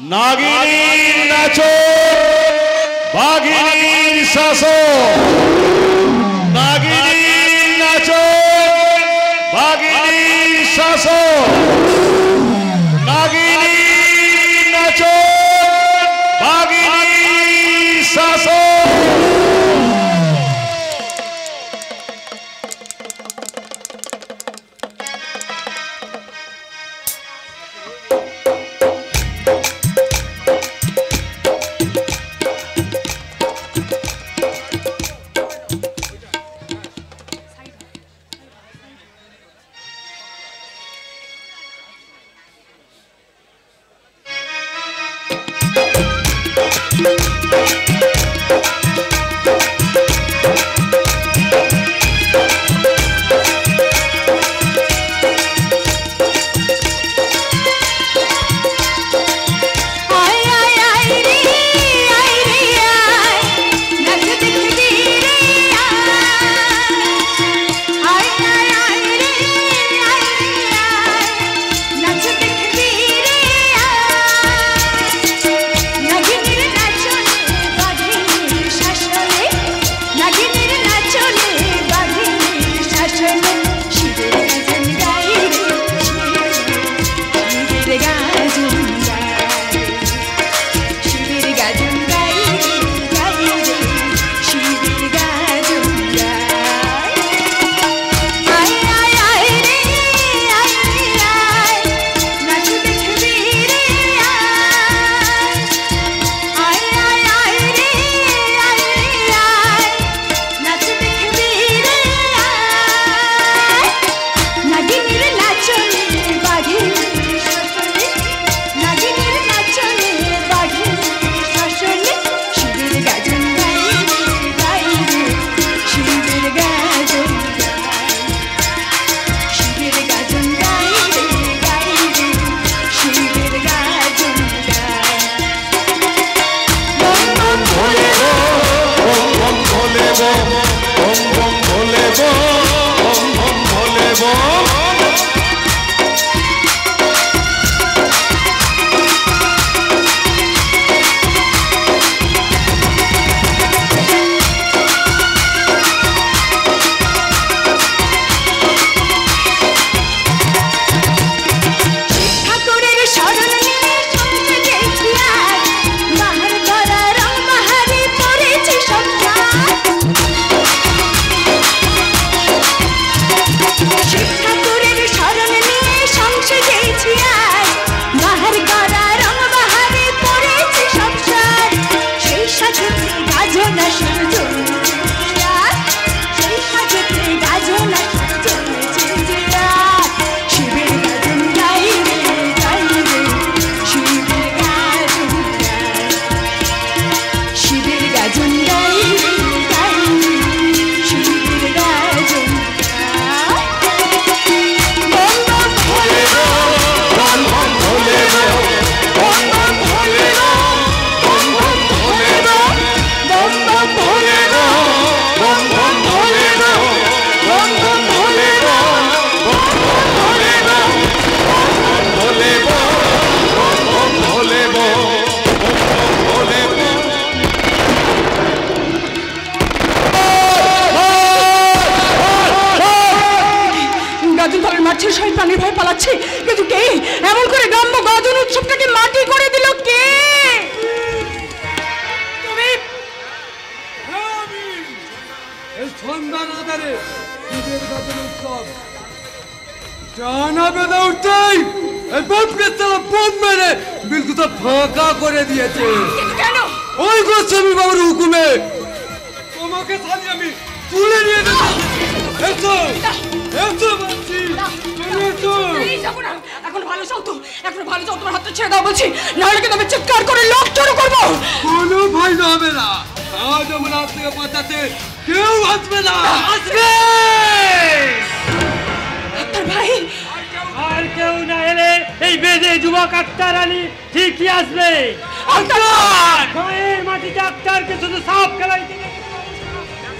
নাগিনীর নাচন বাঘিনীর শাসন নাগিনীর নাচন বাঘিনীর শাসন নাগিনীর নাচন বাঘিনীর শাসন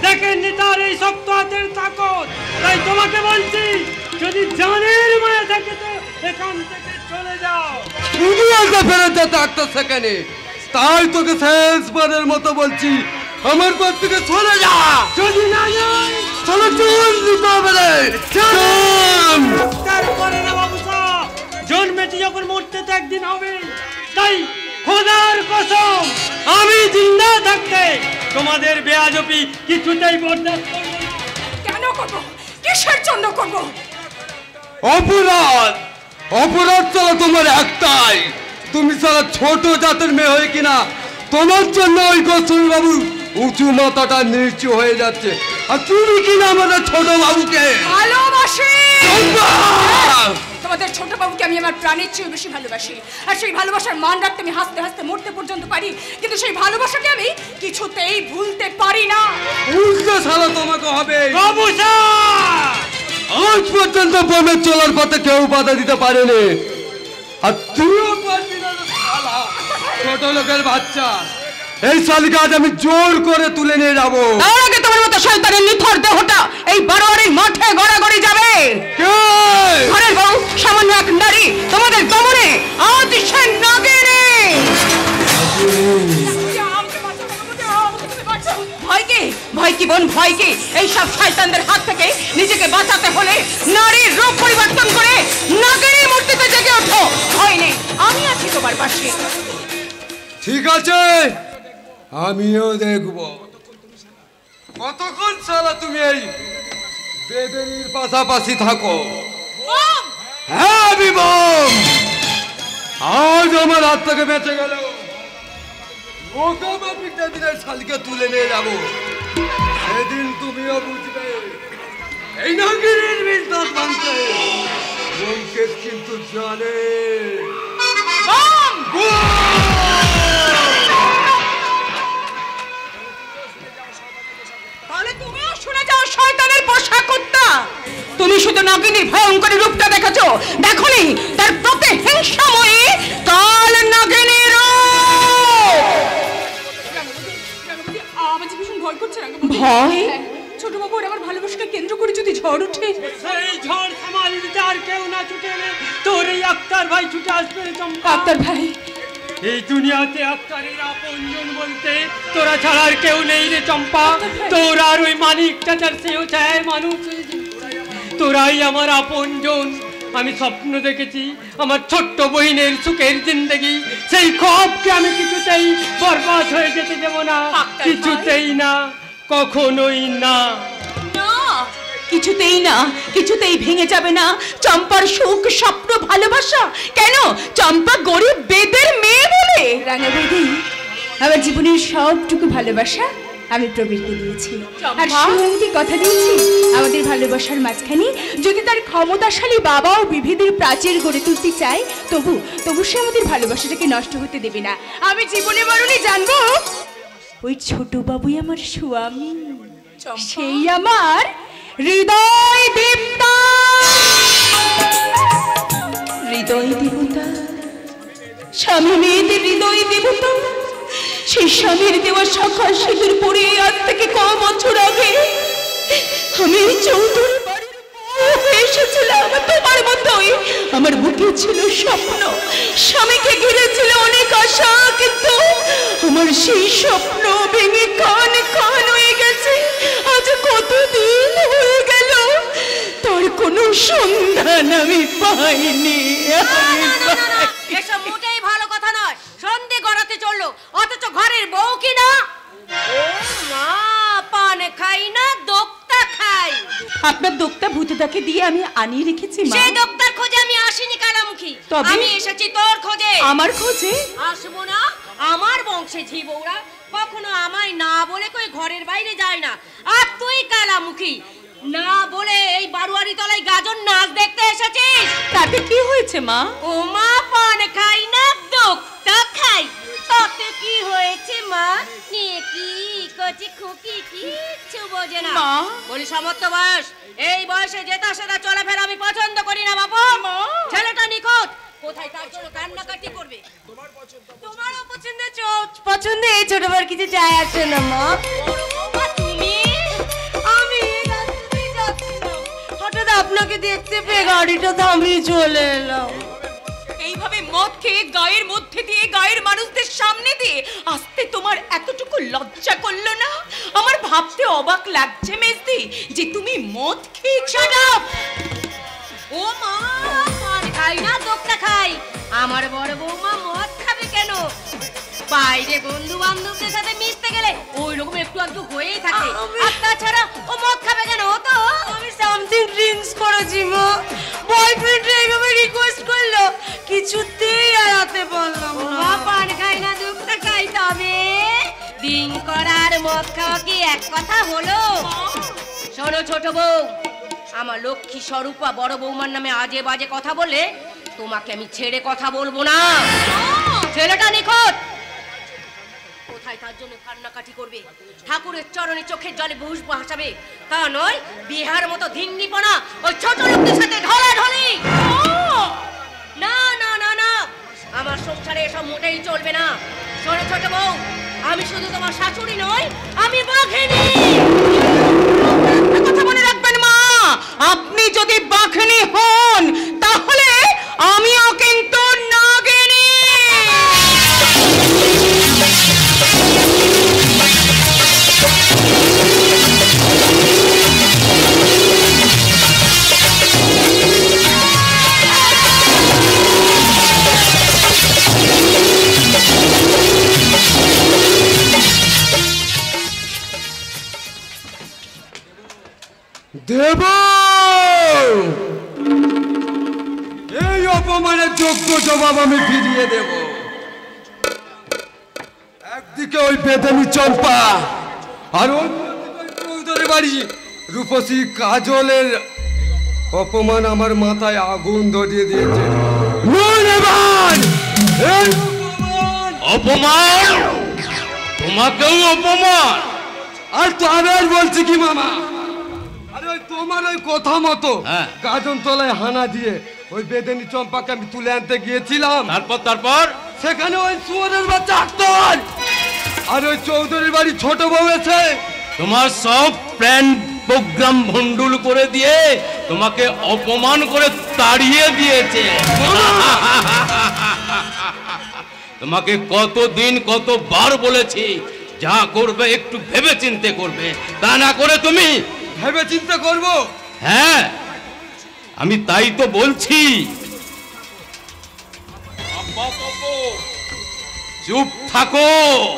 দেখেননি তার এই শক্ত হাতের তাকত, তাই তোমাকে বলছি যদি জানের মায়া থাকে তো এখান থেকে চলে যাও। শুধু একটা ফেরত যেতে একটা সেকেন্ডে, তাই তোকে শেষবারের মতো বলছি, আমার পর থেকে চলে যা। যদি না যাই চলো চল দিতে হবে রে। চল। তারপরে না বাবু সাহেব, জন্মেছি যখন মরতে তো একদিন হবে, তাই খোদার কসম আমি জিন্দা থাকতে তোমাদের বেয়াদবি কিছুতেই বরদাস্ত করব না। কেন করবো? কিসের জন্য করবো? অপরাধ অপরাধ চলো তোমার একটাই, তুমি সারা ছোট জাতের মেয়ে হয়ে কিনা তোমার জন্য ওই কৌশল বাবু উঁচু মাথাটা নিচু হয়ে যাচ্ছে, আর তুমি কিনা আমাদের ছোট বাবুকে ভালোবাসি। চম্পা! তোমাদের ছোট বাবুকে আমি আমার প্রাণের চেয়ে বেশি ভালোবাসি, আর সেই ভালোবাসার মান রাখতে আমি হাসতে হাসতে মরতে পর্যন্ত পারি, কিন্তু সেই ভালোবাসাকে আমি কিছুতেই ভুলতে পারি না। উল্টো সালা তোমাকে হবে। বাবু সাহেব, আজ পর্যন্ত বোমের চলার পথে কেউ বাধা দিতে পারেনি, আর তুইও পারবি না রে শালা, ছোট লোকের বাচ্চা। এই শালিকে আজ আমি জোর করে তুলে নিয়ে যাবো। তার আগে তোমার মতো শয়তানের নিথর দেহটা এই বারোয়ারি মাঠে গড়াগড়ি যাবে। কে? ঘরের বউ সামান্য এক নারী, তোমাদের দমনে আজ সে নাগিনী। ভয় কি? ভয় কি বোন, ভয় কি? এইসব শয়তানদের হাত থেকে নিজেকে বাঁচাতে হলে নারীর রূপ পরিবর্তন করে নাগিনীর মূর্তিতে জেগে ওঠো। ভয় নেই, আমি আছি তোমার পাশে। ঠিক আছে, আমিও দেখব কতক্ষণ সালা তুমি এই বেদেনির পাশাপাশি থাকো। হ্যাঁ বিবম, আজ আমার হাত থেকে বেঁচে গেল, ওকে আমার পিঠে দিনের শালিকে তুলে নিয়ে যাবো, সেদিন তুমিও বুঝবে এই নাগিনীর বিশ্বাস মানতে লঙ্কেশ কিন্তু জানে। তাহলে তুমিও শুনে যাও শয়তানের পোশাক কুত্তা। তুমি শুধু নাগিনীর ভয়ঙ্কর রূপটা দেখেছো, দেখোনি তার প্রতিহিংসাময়ী কাল নাগিনীর ভয়। ছোট বাবু, আমার ভালোবাসাকে কেন্দ্র করে যদি ঝড় ওঠে, সেই ঝড় সামাল দিতে আর কেউ না ছুটে এলে তোর এই আক্তার ভাই ছুটে আসবে রে চম্পা। আক্তার ভাই? এই দুনিয়াতে আক্তারের আপনজন বলতে তোরা ছাড়া আর কেউ নেই রে চম্পা। তোরা আর ওই মানিক চাচার সেও চায় মানুষ, তোরাই আমার আপনজন। আমি স্বপ্ন দেখেছি আমার ছোট্ট বহিনের সুখের জিন্দেগি, সেই খবকে আমি কিছুতেই বরবাদ হয়ে যেতে দেব না, কিছুতেই না, কখনোই না। না, কিছুতেই না, কিছুতেই ভেঙে যাবে না চম্পার সুখ, স্বপ্ন, ভালোবাসা। কেন? চম্পা গরিব বেদের মেয়ে বলে। রাঙা বেদি, আমার জীবনের সবটুকু ভালোবাসা আমি প্রবীরকে দিয়েছি, আর সে কথা দিয়েছি আমাদের ভালোবাসার মাঝখানে যদি তার ক্ষমতাশালী বাবা ও বিভেদের প্রাচীর গড়ে তুলতে চায়, তবু সে আমাদের ভালোবাসাটাকে নষ্ট হতে দেবে না। আমি জীবনে মরণে জানবো ওই ছোট বাবুই আমার স্বামী, সেই আমার হৃদয় দেবতা। হৃদয় দেবতা, স্বামী মেয়েদের হৃদয় দেবতা। সেই স্বামীর দেওয়া শাখা সিঁদুর পরে আজ থেকে ক বছর আগে আমি চৌধুরী বাড়ির বউ হয়ে এসেছিলাম তোমার মতোই। আমার বুকে ছিল স্বপ্ন, স্বামীকে ঘিরে ছিল অনেক আশা, কিন্তু আমার সেই স্বপ্ন ভেঙে খান খান হয়ে গেছে। আজ কতদিন হয়ে গেল, তোর কোনো সন্ধান আমি পাইনি। এসব মোটেই ভালো কথা নয়। সন্ধে গড়াতে চললো, অথচ ঘরের বউ কি না। ও মা, পান খাই না, দোক্তা খাই। আপনার দোক্তা ভূতদাকে দিয়ে আমি আনিয়ে রেখেছি মা। সেই দোক্তার খোঁজে আমি আসিনি কালামুখী, তবে? আমি এসেছি তোর খোঁজে। আমার খোঁজে? আসবো না? আমার বংশে ঝি বউরা কখনো আমায় না বলে কই ঘরের বাইরে যায় না, আর তুই কালামুখী না বলে এই বারোয়ারি তলায় গাজন নাচ দেখতে এসেছিস। তাতে কি হয়েছে মা? ও মা, পান খাই না, দোক্তা খাই, তাতে কি হয়েছে মা? নিয়ে কি কচি খুকি কিচ্ছু বোঝে না। মা, বলি সমর্থ বয়স, এই বয়সে যেটা সেটা চলাফেরা আমি পছন্দ করি না বাবু। ছেলেটা নিখোঁজ, কোথায় তার জন্য কান্নাকাটি করবে? তোমারও পছন্দে এই ছোট বড় কিছু যায় আসে না মা। তুমি? আমি যাচ্ছিলাম, হঠাৎ আপনাকে দেখতে পেয়ে গাড়িটা থামিয়ে চলে এলাম। মদ খেয়ে গায়ের মধ্যে দিয়ে গায়ের মানুষদের সামনে দিয়ে আসতে তোমার এতটুকু লজ্জা করলো না? আমার ভাবতে অবাক লাগছে মেজদি যে তুমি মদ খেয়েছো। ও মা, মদ খাই না দোকটা খাই। আমার বড় বৌমা মদ খাবে কেন? বাইরে বন্ধু বান্ধবদের সাথে মিশতে গেলে ওই রকম একটু একটু হয়েই থাকে। আর তাছাড়া ও মদ খাবে কেন? ও তো আমি সামথিং ড্রিঙ্কস করেছি মা। বয়ফ্রেন্ড এইভাবে রিকোয়েস্ট করলো, কিছুতেই এড়াতে পারলাম না। পান খাই না দুধটা খাই, তবে ড্রিঙ্ক করার মদ খাওয়া কি এক কথা হলো? শোনো ছোট বউ, আমার লক্ষ্মী স্বরূপা বড় বৌমার নামে আজে বাজে কথা বলে তোমাকে আমি ছেড়ে কথা বলবো না। ছেলেটা নিখোঁজ, কোথায় তার জন্য কান্নাকাটি করবে, ঠাকুরের চরণে চোখের জলে বুঝ ভাসাবে, তা নয় বিহার মতো ধিঙ্গিপনা ওই ছোট লোকদের সাথে ঢলাঢলি। না না না না, আমার সংসারে এসব মোটেই চলবে না। শোনো ছোট বউ, আমি শুধু তোমার শাশুড়ি নই, আমি বাঘিনী। কথা মনে রাখবেন মা, আপনি যদি বাঘিনী হন তাহলে আমিও কিন্তু নাগিনী। দেব, এই অপমানের যোগ্য জবাব আমি ফিরিয়ে দেব। একদিকে ওই বেদনী চম্পা, আর ওই বাড়ি রূপসী কাজলের অপমান আমার মাথায় আগুন ধরিয়ে দিয়েছে। অপমান, তোমাকেও অপমান। আর তো আবার বলছি কি মামা, তোমার ওই কথা মতো গাজন তলায় হানা দিয়ে ওই বেদেনী চম্পাকে আমি তুলে আনতে গিয়েছিলাম। তারপর সেখানে ওই শুয়োরের বাচ্চা আক্তার আর ওই চৌধুরীর বাড়ি ছোট বউ এসে তোমার সব প্ল্যান প্রোগ্রাম ভন্ডুল করে দিয়ে তোমাকে অপমান করে তাড়িয়ে দিয়েছে। তোমাকে কতদিন কতবার বলেছি যা করবে একটু ভেবে চিন্তে করবে, তা না করে তুমি ভেবে চিন্তা করবো। হ্যাঁ, আমি তাই তো বলছি। চুপ থাকো।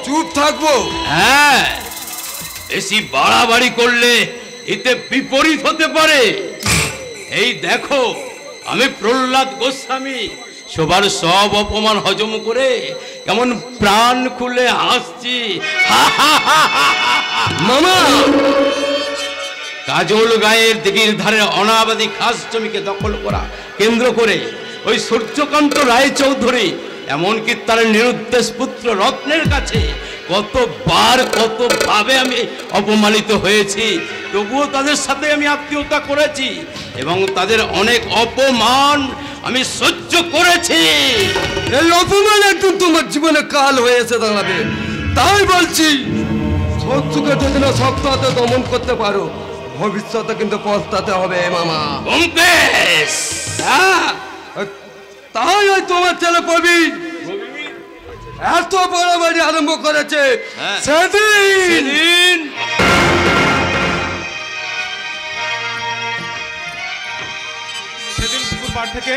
চুপ থাকবো? হ্যাঁ, বেশি বাড়াবাড়ি করলে এতে বিপরীত হতে পারে। এই দেখো, আমি প্রহ্লাদ গোস্বামী সবার সব অপমান হজম করে কেমন প্রাণ খুলে হাসছি। মামা, কাজল গায়ের দিঘির ধারে অনাবাদী খাস জমিকে দখল করা কেন্দ্র করে ওই সূর্যকান্ত রায় চৌধুরী এমনকি তার নিরুদ্দেশ পুত্র রত্নের কাছে কতবার কতভাবে আমি অপমানিত হয়েছি, তবুও তাদের সাথে আমি আত্মীয়তা করেছি এবং তাদের অনেক অপমান আমি সহ্য করেছি। এই অপমান একদম তোমার জীবনে কাল হয়েছে দাঁড়াবে। তাই বলছি, শত্রুকে যদি না শক্ত হাতে দমন করতে পারো, ভবিষ্যতে কিন্তু পস্তাতে হবে মামা। হ্যাঁ, তাই ওই তোমার ছেলে প্রবীণ এত বাড়াবাড়ি আরম্ভ করেছে। সেদিন পুকুর পাড় থেকে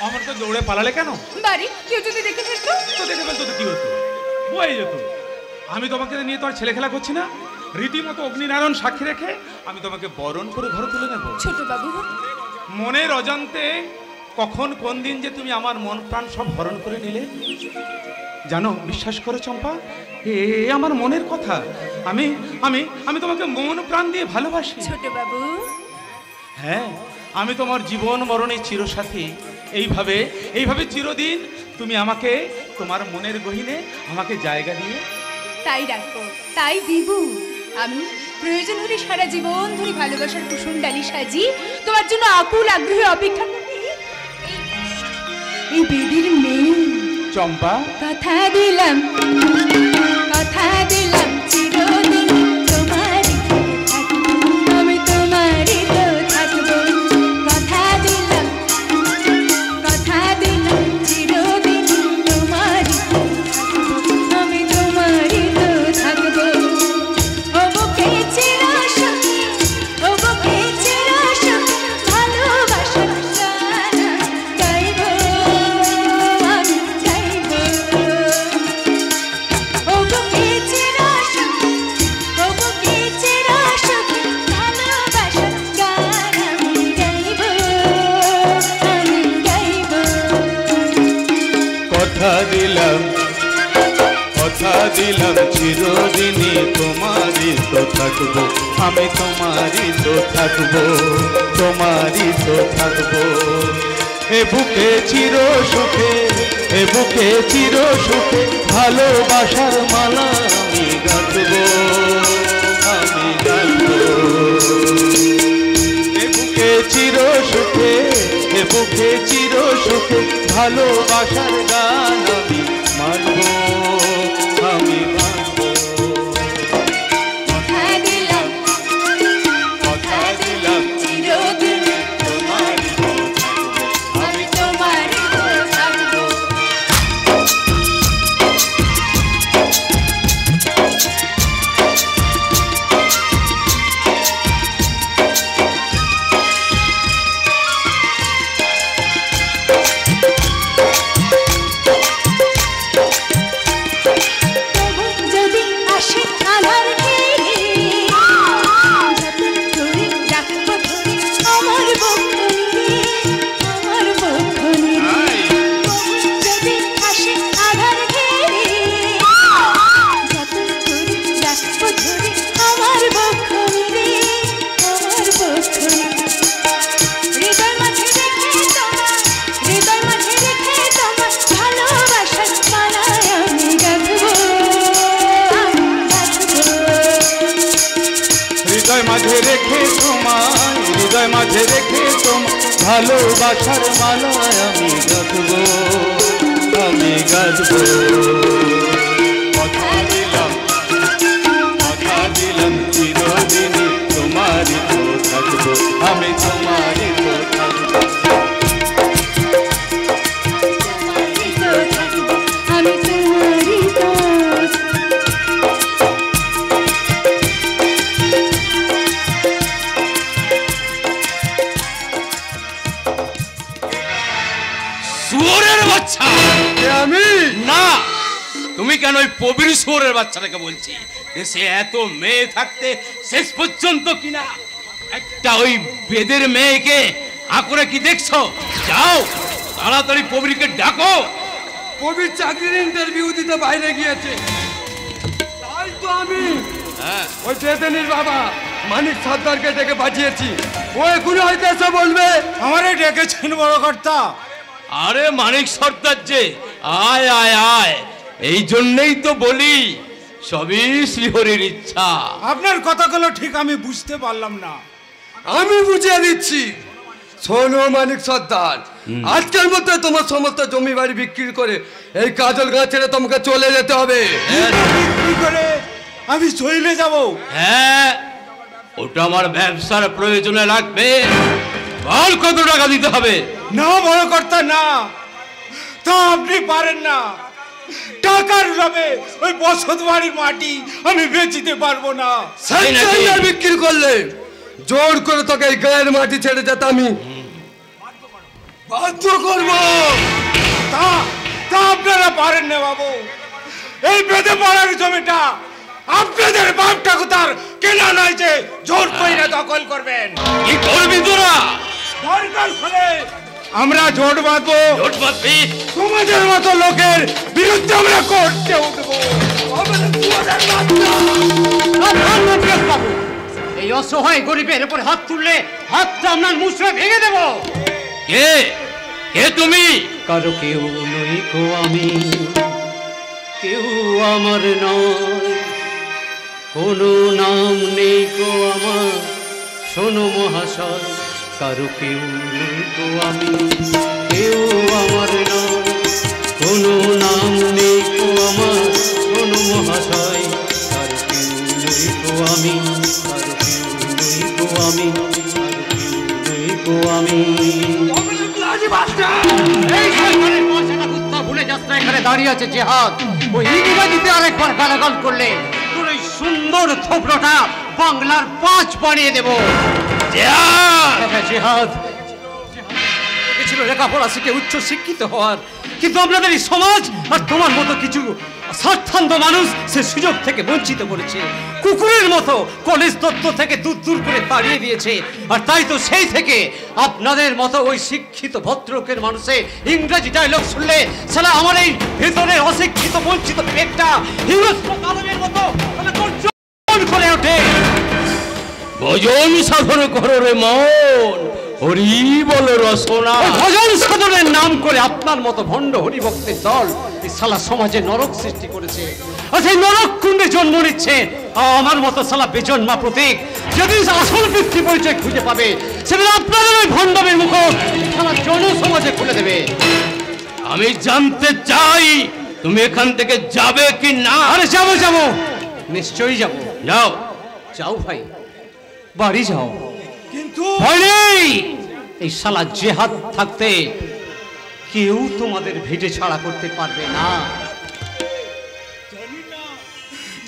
অমরকে দৌড়ে পালালে কেন? বাড়ি কেউ যদি দেখে ফেলতো? তো দেখে ফেলতো তো কি হতো, বয়ে যেত। আমি তোমাকে নিয়ে তো আর ছেলে খেলা করছি না, রীতিমতো অগ্নিনারায়ণ সাক্ষী রেখে আমি তোমাকে বরণ করে ঘরে তুলে নেব। ছোট বাবু, মনের অজান্তে কখন কোন দিন যে তুমি আমার মন প্রাণ সব হরণ করে নিলে জানো? বিশ্বাস করো চম্পা, এ আমার মনের কথা। আমি আমি আমি তোমাকে মন প্রাণ দিয়ে ভালোবাসি। ছোট বাবু, হ্যাঁ, আমি তোমার জীবন মরণের চিরসাথী। এইভাবে এইভাবে চিরদিন তুমি আমাকে তোমার মনের গহীনে আমাকে জায়গা দিয়ে তাই রাখবো, তাই দিব। আমি প্রয়োজন হলে সারা জীবন ধরে ভালোবাসার কুসুম ডালি সাজি তোমার জন্য আকুল আগ্রহে অপেক্ষা করি। এই বেদির মেয়ে চম্পা, কথা দিলাম চিরদিন তোমারই থাকবো, আমি তোমারই তো থাকবো। কথা দিলাম চিরদিন কথা দিলাম চিরদিনই তোমারই তো থাকবো, আমি তোমারই তো থাকবো, তোমারই তো থাকবো। এ বুকে চির সুখে, এ বুকে চির সুখে ভালোবাসার মালা আমি গাঁথবো, আমি গাঁথবো। এ বুকে চির সুখে, এ বুকে চির সুখে ভালোবাসার গান আমি মানবো, আমি মানবো। কথা দিলাম, কথা দিলাম চিরদিন তোমারই তো থাকবো, আমি তোমারই তো থাকবো। যদি আসে আধার ঘিরে, যতন করে রাখবো ধরে আমার বক্ষণে, আমার বক্ষণে। যদি আসে আধার ঘিরে, যতন করে রাখবো ধরে আমার বক্ষণে, আমার বক্ষণে। হৃদয় মাঝে রেখে তোমার, হৃদয় মাঝে রেখে তোমার ভালোবাসার মালায় আমি গাঁথবো, আমি গাঁথবো। হৃদয় মাঝে রেখে তোমায়, হৃদয় মাঝে রেখে তোমার ভালোবাসার মালায় আমি গাঁথবো, আমি গাঁথবো। কথা দিলাম, কথা দিলাম চিরদিনই তোমারই তো থাকবো, আমি তোমারই তো থাকবো। তোমারই তো থাকবো, আমি তোমারই তো। শুয়োরের বাচ্চা! আমি না, তুমি কেন ওই পবির শুয়োরের বাচ্চাটাকে বলছি? দেশে এত মেয়ে থাকতে শেষ পর্যন্ত কিনা একটা ওই বেদের মেয়েকে আকরে কি দেখছো? যাও তাড়াতাড়ি পবিরকে ডাকো। কবির চাকরির ইন্টারভিউ দিতে বাইরে গিয়েছে, তাই তো আমি ওই বেদেনির বাবা মানিক সর্দারকে ডেকে পাঠিয়েছি। ও এখনই হয়তো এসে বলবে। আমারে ডেকেছেন বড় কর্তা? আরে মানিক সর্দার যে, আয় আয় আয়, এই জন্যই তো বলি সবই শ্রীহরির ইচ্ছা। আপনার কথাগুলো ঠিক আমি বুঝতে পারলাম না। আমি বুঝিয়ে দিচ্ছি। শোনো মানিক সর্দার, আজকের মধ্যে তোমার সমস্ত জমি বাড়ি বিক্রি করে এই কাজল গাঁ ছেড়ে তোমাকে চলে যেতে হবে। কি করে আমি চলে যাব? হ্যাঁ, ওটা আমার ব্যবসার প্রয়োজনে লাগবে। বল কত টাকা দিতে হবে? না বড় কর্তা না, তা আপনি পারেন না। টাকার লোভে ওই বসত বাড়ির মাটি আমি বেচিতে পারবো না। তাই নাকি? সেন্টার বিক্রি করলে জোর করে তোকে এই গায়ের মাটি ছেড়ে যেতে আমি বাধ্য করবো। তা তা আপনারা পারেন না বাবু। এই বেদে পাড়ার জমিটা আপনাদের বাপ ঠাকুরদার কেনা নয় যে জোর কইরা দখল করবেন। কি করবি তোরা? দরকার হলে আমরা জোট বাঁধবো, জোট বাঁধবি? তোমাদের মতো লোকের বিরুদ্ধে আমরা করতে উঠবো। এই অসহায় গরিবের উপর হাত তুললে হাতটা আপনার মুচড়ে ভেঙে দেব। কে কে তুমি? কারো কেউ নই গো আমি, কেউ আমার নয়, কোনো নাম নেই গো আমার, শোনো মহাশয়। কারো কেউ নই গো আমি, কেউ আমার নয়, কোনো নাম নেই গো আমার, শোনো মহাশয়। কারো কেউ নই গো আমি, কারো কেউ নই গো আমি, কারো কেউ নই গো আমি। এই সরকারের পয়সাটা উত্তর ভুলে যাত্রা এখানে দাঁড়িয়ে আছে জেহাদ। ওই ইংরেজিতে আরেকবার গালাগাল করলে তোর ওই সুন্দর থোপড়োটা বাংলার 5 বানিয়ে দেবো। জেহাদ জেহাদ ছিল লেখাপড়া শিখে উচ্চ শিক্ষিত হওয়ার কিন্তু আপনাদের এই সমাজ আর তোমার মতো কিছু স্বার্থান্ধ মানুষ সে সুযোগ থেকে বঞ্চিত করেছে, কুকুরের মতো কলেজ তত্ত্ব থেকে দূর দূর করে তাড়িয়ে দিয়েছে। আর তাই তো সেই থেকে আপনাদের মতো ওই শিক্ষিত ভদ্রলোকের মানুষের ইংরেজি ডায়লগ শুনলে সালা আমার এই ভেতরের অশিক্ষিত বঞ্চিত পেটটা হিংস্র কালবের মতো গর্জন করে ওঠে। ভজন সাধন করো রে মন, হরি বল রসনা। ভজন সাধনের নাম করে আপনার মতো ভণ্ড হরিভক্তের দল এই সালা সমাজে নরক সৃষ্টি করেছে। আর সেই নরক কুণ্ডে জন্ম নিচ্ছে আমার মতো সালা বেজন্মা প্রতীক। যেদিন আসল বৃত্তি পরিচয় খুঁজে পাবে সেদিন আপনাদের ওই ভণ্ডমের মুখ সারা জনসমাজে খুলে দেবে। আমি জানতে চাই তুমি এখান থেকে যাবে কি না? আরে যাবো যাবো, নিশ্চয়ই যাবো। যাও যাও ভাই, বাড়ি যাও। কিন্তু ভয় নেই, এই শালা জেহাদ থাকতে কেউ তোমাদের ভিটে ছাড়া করতে পারবে না।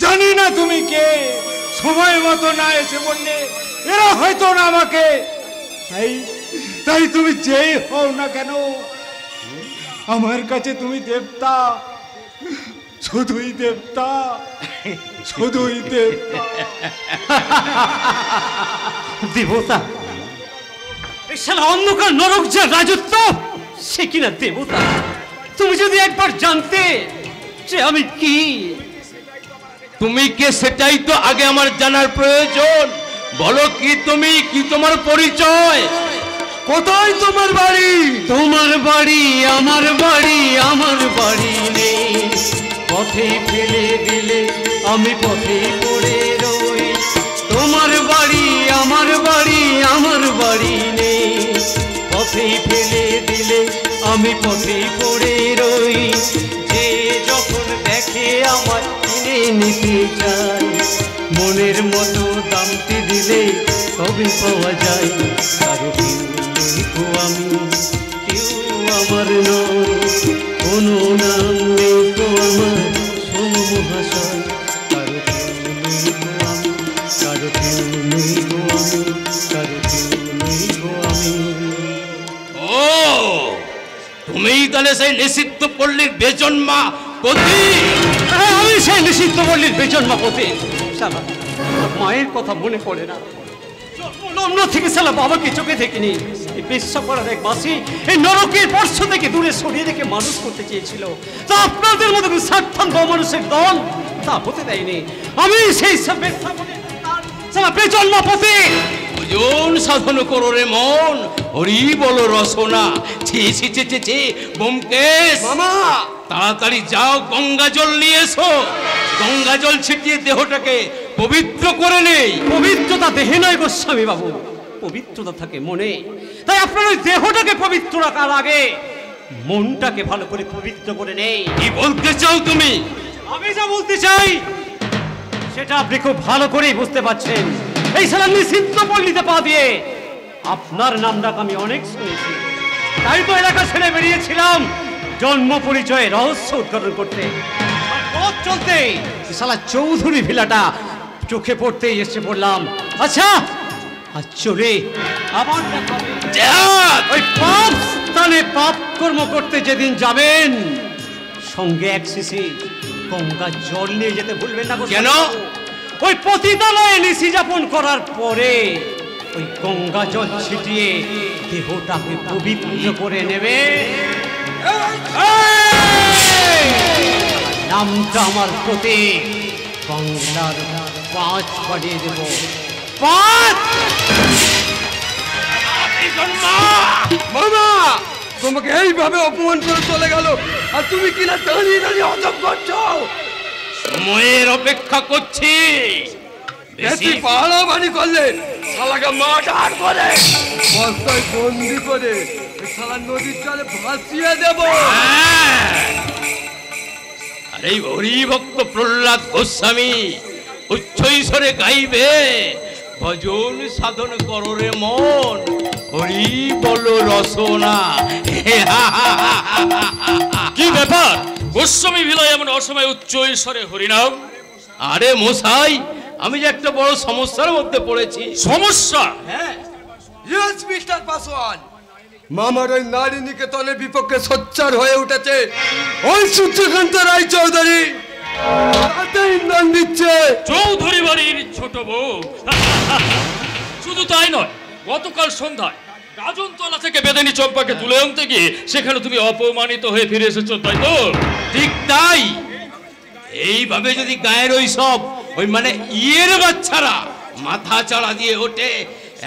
জানি না তুমি কে, সময় মতো না এসে বললে এরা হয়তো না আমাকে। তাই তুমি যেই হও না কেন আমার কাছে তুমি দেবতা, শুধুই দেবতা, শুধুই দেবতা। দেবতা? এই শালা অন্ধকার নরক যে রাজত্ব সে কিনা দেবতা? তুমি যদি একবার জানতে যে আমি কি। তুমি কে সেটাই তো আগে আমার জানার প্রয়োজন। বলো কি তুমি, কি তোমার পরিচয়? কোথায় তোমার বাড়ি? তোমার বাড়ি আমার বাড়ি, আমার বাড়ি নেই। পথে ফেলে দিলে আমি পথে পড়ে রই। তোমার বাড়ি আমার বাড়ি, আমার বাড়ি নেই। পথে ফেলে দিলে আমি পথে পড়ে রই। যে যখন দেখে আমার কিনে নিতে চাই, মনের মতো দামটি দিলে তবে পাওয়া যায়। কারো কেউ নেই গো আমি, কেউ আমার নয়, কোনো নাম নেই গো আমার শোনো মহাশয়। কারো কেউ নেই গো আমি, কারো কেউ নেই গো আমি, কারো কেউ নেই গো আমি। ও তুমিই তাহলে সেই নিষিদ্ধ পল্লীর বেজন্মা পতি? আমি সেই নিষিদ্ধ পল্লীর বেজন্মা পতি। শালা মায়ের কথা মনে পড়ে না? জন্ম থেকে শালা বাবাকে চোখে দেখিনি। এই পেশা করার এক বাসি এই নরকের বর্ষ থেকে দূরে সরিয়ে রেখে মানুষ করতে চেয়েছিল। তা আপনাদের মতো স্বার্থান্ধ মানুষের দল তা হতে দেয়নি। আমি সেই বেজন্মা পতি। ভজন সাধন করো রে মন, হরি বল রসনা। ছি ছি ছি ছি ছি, ব্যোমকেশ মামা তাড়াতাড়ি যাও, গঙ্গা জল নিয়ে এসো। গঙ্গা জল ছিটিয়ে দেহটাকে পবিত্র করে নেই। পবিত্রতা দেহে নয় গোস্বামী বাবু, পবিত্রতা থাকে মনে। তাই আপনার ওই দেহটাকে পবিত্র রাখার আগে মনটাকে ভালো করে পবিত্র করে নেই। কি বলতে চাও তুমি? আমি যা বলতে চাই সেটা আপনি খুব ভালো করেই বুঝতে পারছেন। এই সালা নিষিদ্ধ পল্লীতে পা দিয়ে আপনার নাম ডাক আমি অনেক শুনেছি। তাই তো এলাকা ছেড়ে বেরিয়েছিলাম জন্ম পরিচয়ে রহস্য উদ্ঘাটন করতে। পথ চলতে সালা চৌধুরী ভিলাটা চোখে পড়তেই এসে পড়লাম। আচ্ছা আজ চলে আবার দেখা হবে। ওই পাপ স্থানে পাপ কর্ম করতে যেদিন যাবেন সঙ্গে এক শিশি গঙ্গা জল নিয়ে যেতে ভুলবেন না। কেন? ওই পতিতালয়ে নিশি যাপন করার পরে ওই গঙ্গা জল ছিটিয়ে দেহটাকে পবিত্র করে নেবে। নামটা আমার প্রতি বাংলার 5 বাড়িয়ে দেব। 5 মামা তোমাকে এইভাবে অপমান করে চলে গেল আর তুমি কিনা দাঁড়িয়ে দাঁড়িয়ে অজব করছো। সময়ের অপেক্ষা করছি। বেশি পাহাড়াবাড়ি করলে শালাকে মার্ডার করে বস্তায় বন্দি করে শালা নদীর জলে ভাসিয়ে দেব। আর এই হরিভক্ত প্রহ্লাদ গোস্বামী উচ্চৈস্বরে গাইবে, ভজন সাধন করো রে মন, হরি বলো রসনা। কি ব্যাপার গোস্বামী ভিলায় এমন অসময় উচ্চ ঈশ্বরে হরিনাম? আরে মশাই, আমি যে একটা বড় সমস্যার মধ্যে পড়েছি। সমস্যা? হ্যাঁ, ইয়েস মিস্টার পাসওয়ান, মামার ওই নারী নিকেতনের বিপক্ষে সোচ্চার হয়ে উঠেছে ওই সূর্যকান্ত রায় চৌধুরী। তাতেই ইন্ধন দিচ্ছে চৌধুরী বাড়ির ছোট বউ। শুধু তাই নয়, গতকাল সন্ধ্যায় গাজনতলা থেকে বেদেনী চম্পাকে তুলে আনতে গিয়ে সেখানে তুমি অপমানিত হয়ে ফিরে এসেছো, তাই তো? ঠিক তাই। এইভাবে যদি গায়ের ওই মানে ইয়ের বাচ্চারা মাথা চাড়া দিয়ে ওঠে,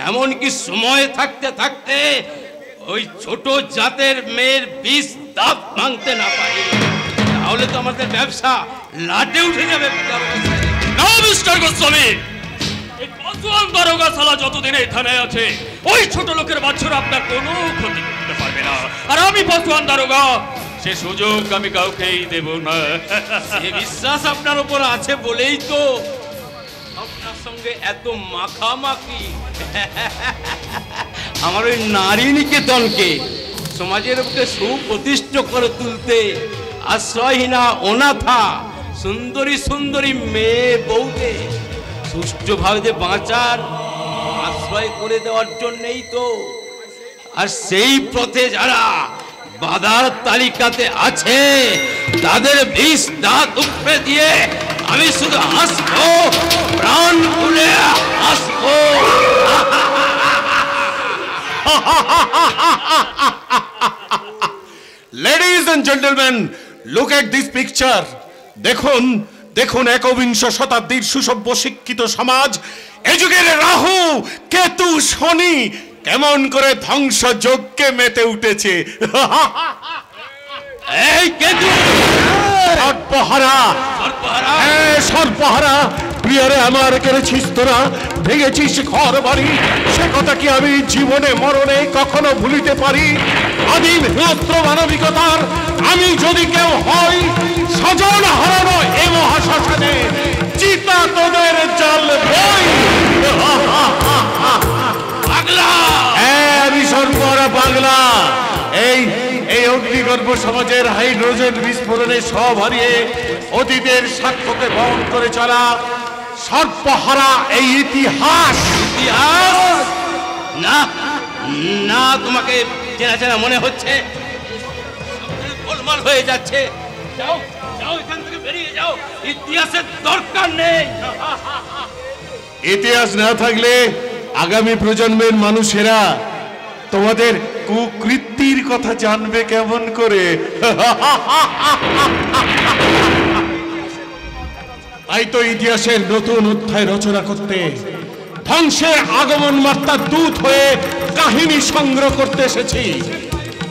এমনকি সময় থাকতে থাকতে ওই ছোট জাতের মেয়ের বিষ দাঁত ভাঙতে না পারে, তাহলে তো আমাদের ব্যবসা লাটে উঠে যাবে। না মিস্টার গোস্বামী, এই পাঁচওয়ান দারোগা শালা যতদিন এই থানায় আছে, ওই ছোট লোকের বাচ্চারা আপনার কোনো ক্ষতি করতে পারবে না। আর আমি পাঁচওয়ান দারোগা, সে সুযোগ আমি কাউকেই দেব না। সে বিশ্বাস আপনার উপর আছে বলেই তো আপনার সঙ্গে এত মাখামাখি। আমার ওই নারী নিকেতনকে সমাজের বুকে সুপ্রতিষ্ঠিত করে তুলতে আশ্রয়হীনা অনাথা সুন্দরী সুন্দরী মেয়ে বউকে সুষ্ঠুভাবে বাঁচার আশ্রয় করে দেওয়ার জন্যই তো। আর সেই পথে যারা বাধার তালিকাতে আছে তাদের বিষ দাঁত উপড়ে দিয়ে আমি শুধু হাসবো, প্রাণ খুলে হাসবো। Ladies and gentlemen, look at this picture. দেখুন দেখুন, একবিংশ শতাব্দীর সুসভ্য শিক্ষিত সমাজ, এ যুগের রাহু কেতু শনি কেমন করে ধ্বংসযজ্ঞে মেতে উঠেছে। এই কেতু সর্পহারা, সর্পহারা, প্রিয়রে আমার কেড়েছিস তোরা, ভেঙেছিস ঘর বাড়ি, সে কথা কি আমি জীবনে মরণে কখনো ভুলিতে পারি? আদিম হিংস্র মানবিকতার আমি যদি কেউ হই, স্বজন হারানো এ মহাশ্মশানে চিতা তোদের জ্বালবই। পাগলা, আমি সর্বহারা পাগলা। এই অগ্নিগর্ভ সমাজের হাইড্রোজেন বিস্ফোরণে সব হারিয়ে অতীতের সাক্ষ্যকে বহন করে চলা সর্বহারা এই ইতিহাস। ইতিহাস না না, তোমাকে চেনা চেনা মনে হচ্ছে, গোলমাল হয়ে যাচ্ছে। যাও যাও, এখান থেকে বেরিয়ে যাও, ইতিহাসের দরকার নেই। ইতিহাস না থাকলে আগামী প্রজন্মের মানুষেরা তোমাদের কুকৃতির কথা জানবে কেমন করে? তাই তো ইতিহাসের নতুন অধ্যায় রচনা করতে, ধ্বংসের আগমন বার্তার দূত হয়ে কাহিনী সংগ্রহ করতে এসেছি।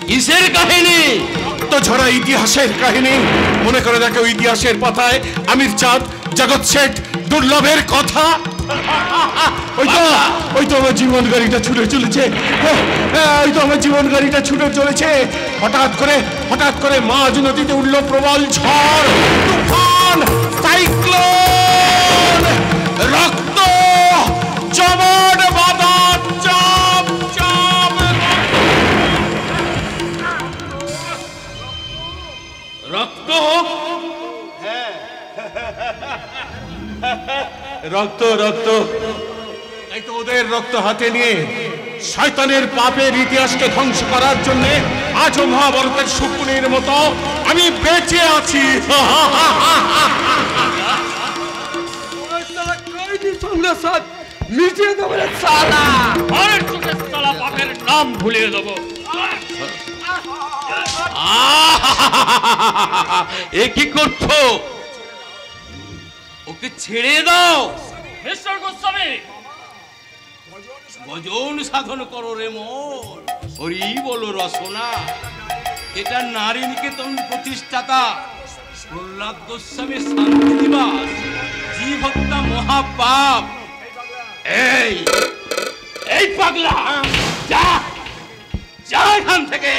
কিসের কাহিনী? তো ঝরা ইতিহাসের কাহিনী। মনে করে দেখো ইতিহাসের পাতায় আমির চাঁদ, জগৎ শেঠ, দুর্লভের কথা। ওই তো আমার জীবন গাড়িটা ছুটে চলেছে, ওই তো আমার জীবন গাড়িটা ছুটে চলেছে। হঠাৎ করে মাঝ নদীতে উঠল প্রবল ঝড়, তুফান, সাইক্লোন, রক্ত, জমাট বাঁধা চাপ চাপ। রক্ত, রক্ত রক্ত, তাই তো ওদের রক্ত হাতে নিয়ে শয়তানের পাপের ইতিহাসকে ধ্বংস করার জন্য আজও মহাভারতের শকুনির মতো আমি বেঁচে আছি। সঙ্গে সাথ মিটিয়ে দেবো সালা, ঘরের চোখে সালা পাপের নাম ভুলিয়ে দেবো। এ কি করছো? ওকে ছেড়ে দাও। মিস্টার গোস্বামী, ভজন সাধন করো রে মন, হরি বলো রসনা। এটা নারী নিকেতন প্রতিষ্ঠাতা প্রহ্লাদ গোস্বামীর শান্তি দিবস, জীব হত্যা মহাপাপ। এই পাগলা, যা যা এখান থেকে।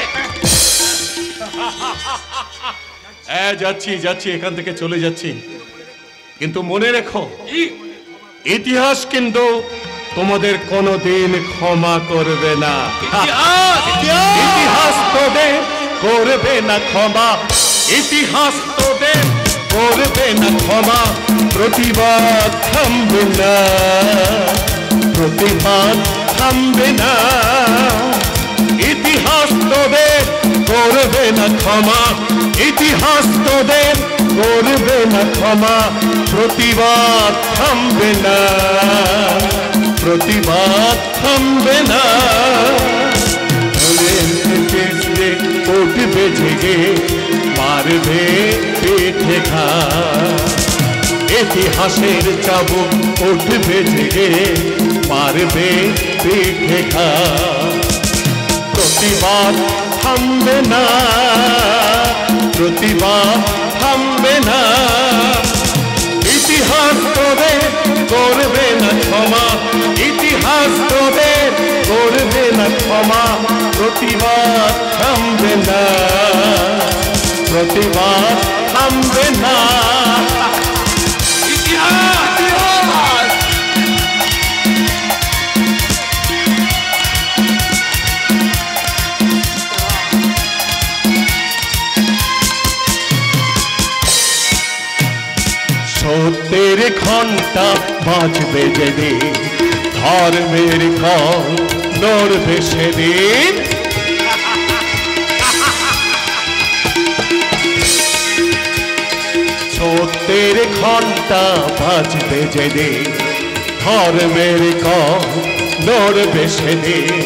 যাচ্ছি, এখান থেকে চলে যাচ্ছি, কিন্তু মনে রেখো ইতিহাস কিন্তু তোমাদের কোনোদিন ক্ষমা করবে না। ইতিহাস তোদের করবে না ক্ষমা, ইতিহাস তোদের করবে না ক্ষমা। প্রতিবাদ থামবে না, প্রতিবাদ থামবে না। ইতিহাস তোদের করবে না ক্ষমা, ইতিহাস তোদের করবে না ক্ষমা, প্রতিবাদ থামবে না, প্রতিবাদ থামবে না। উঠবে জেগে মারবে পিঠে ঘা, ইতিহাসের চাবুক উঠবে জেগে মারবে পিঠে ঘা, প্রতিবাদ থামবে না, প্রতিবাদ থামবে না। ইতিহাস তোদের করবে না ক্ষমা, ইতিহাস তোদের করবে না ক্ষমা, প্রতিবাদ থামবে না, প্রতিবাদ থামবে না। সত্যের ঘন্টা বাজবে যেদিন, ধর্মের কল নড়বে সেদিন। সত্যের ঘন্টা বাজবে যেদিন, ধর্মের কল নড়বে সেদিন।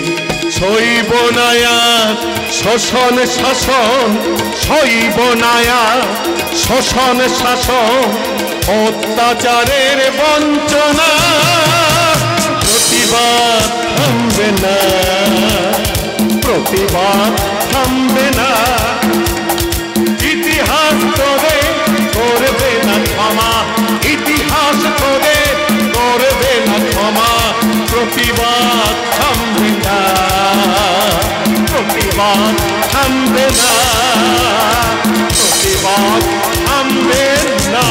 সইব না আর শোষণ শাসন, সইব না আর শোষণ শাসন, অত্যাচারের বঞ্চনা, প্রতিবাদ থামবে না, প্রতিবাদ থামবে না। ইতিহাস তোদের করবে না ক্ষমা, ইতিহাস তোদের করবে না ক্ষমা, প্রতিবাদ থামবে না, প্রতিবাদ থামবে না, প্রতিবাদ থামবে না।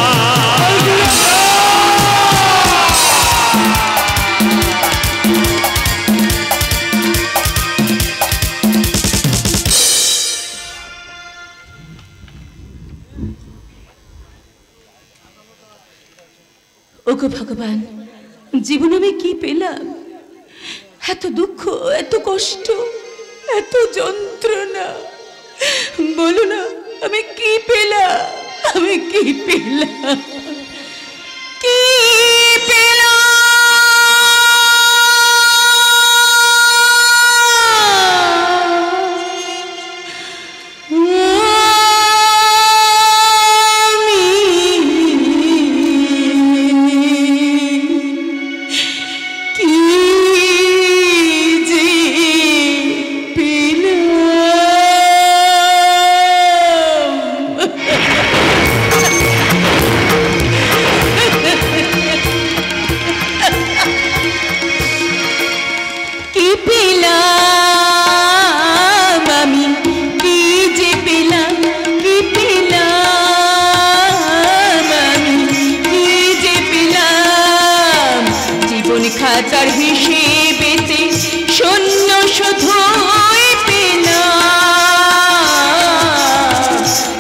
ওগো ভগবান, জীবনে আমি কি পেলাম? এত দুঃখ, এত কষ্ট, এত যন্ত্রণা। বলো না, আমি কি পেলাম? আমি কি পেলাম? কি পেলাম? খাতার হিসেবেতে শূন্য শুধুই পেলাম,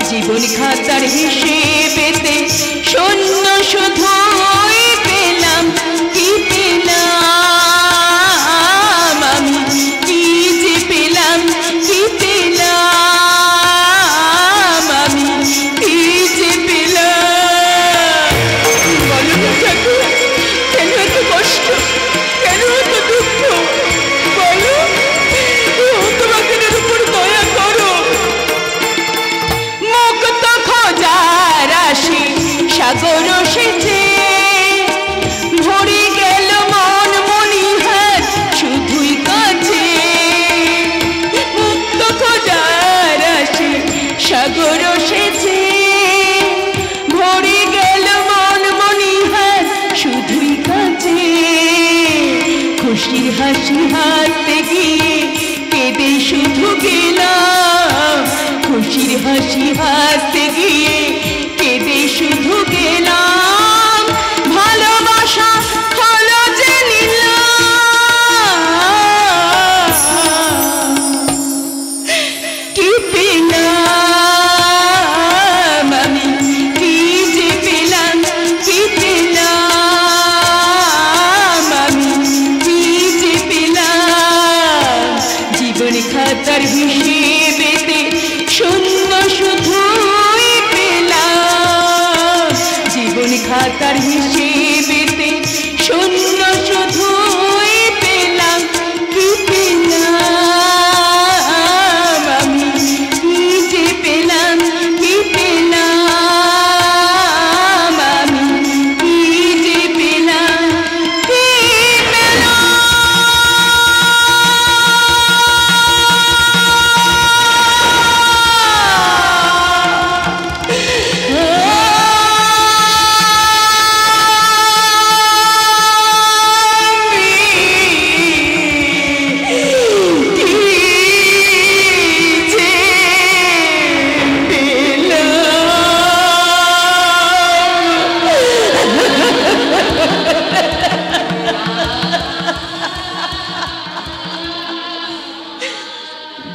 জীবন খাতার হিসেবেতে শূন্য শুধুই পেলাম। কি পেলাম আমি? কি যে পেলাম? কি পেলাম আমি? কি যে পেলাম? বলো না ঠাকুর, কেন এত কষ্ট, কেন এত দুঃখ? বলো, তোমাকে উপর দয়া করো। মুক্ত খোঁজার আসি সাগর সেজে ভরে গেল মন মনিহার শুধুই কাছে। মুক্ত খোঁজার আসি সাগর সেজে ভরে গেল মন মনিহার শুধুই কাছে। খুশির হাসি হাসতে গিয়ে কেঁদে শুধু গেলাম, খুশির হাসি হাসতে গিয়ে কেঁদে শুধু গেলাম। ভালোবাসা হলো যে নিলাম, কি পেলাম আমি? কি যে পেলাম? কি পেলাম আমি? কি যে পেলাম? আমার হিসেবেতে শূন্য শুধুই পেলাম, কি পেলাম আমি, কি যে পেলাম, কি পেলাম আমি, কি যে পেলাম, কি পেলাম।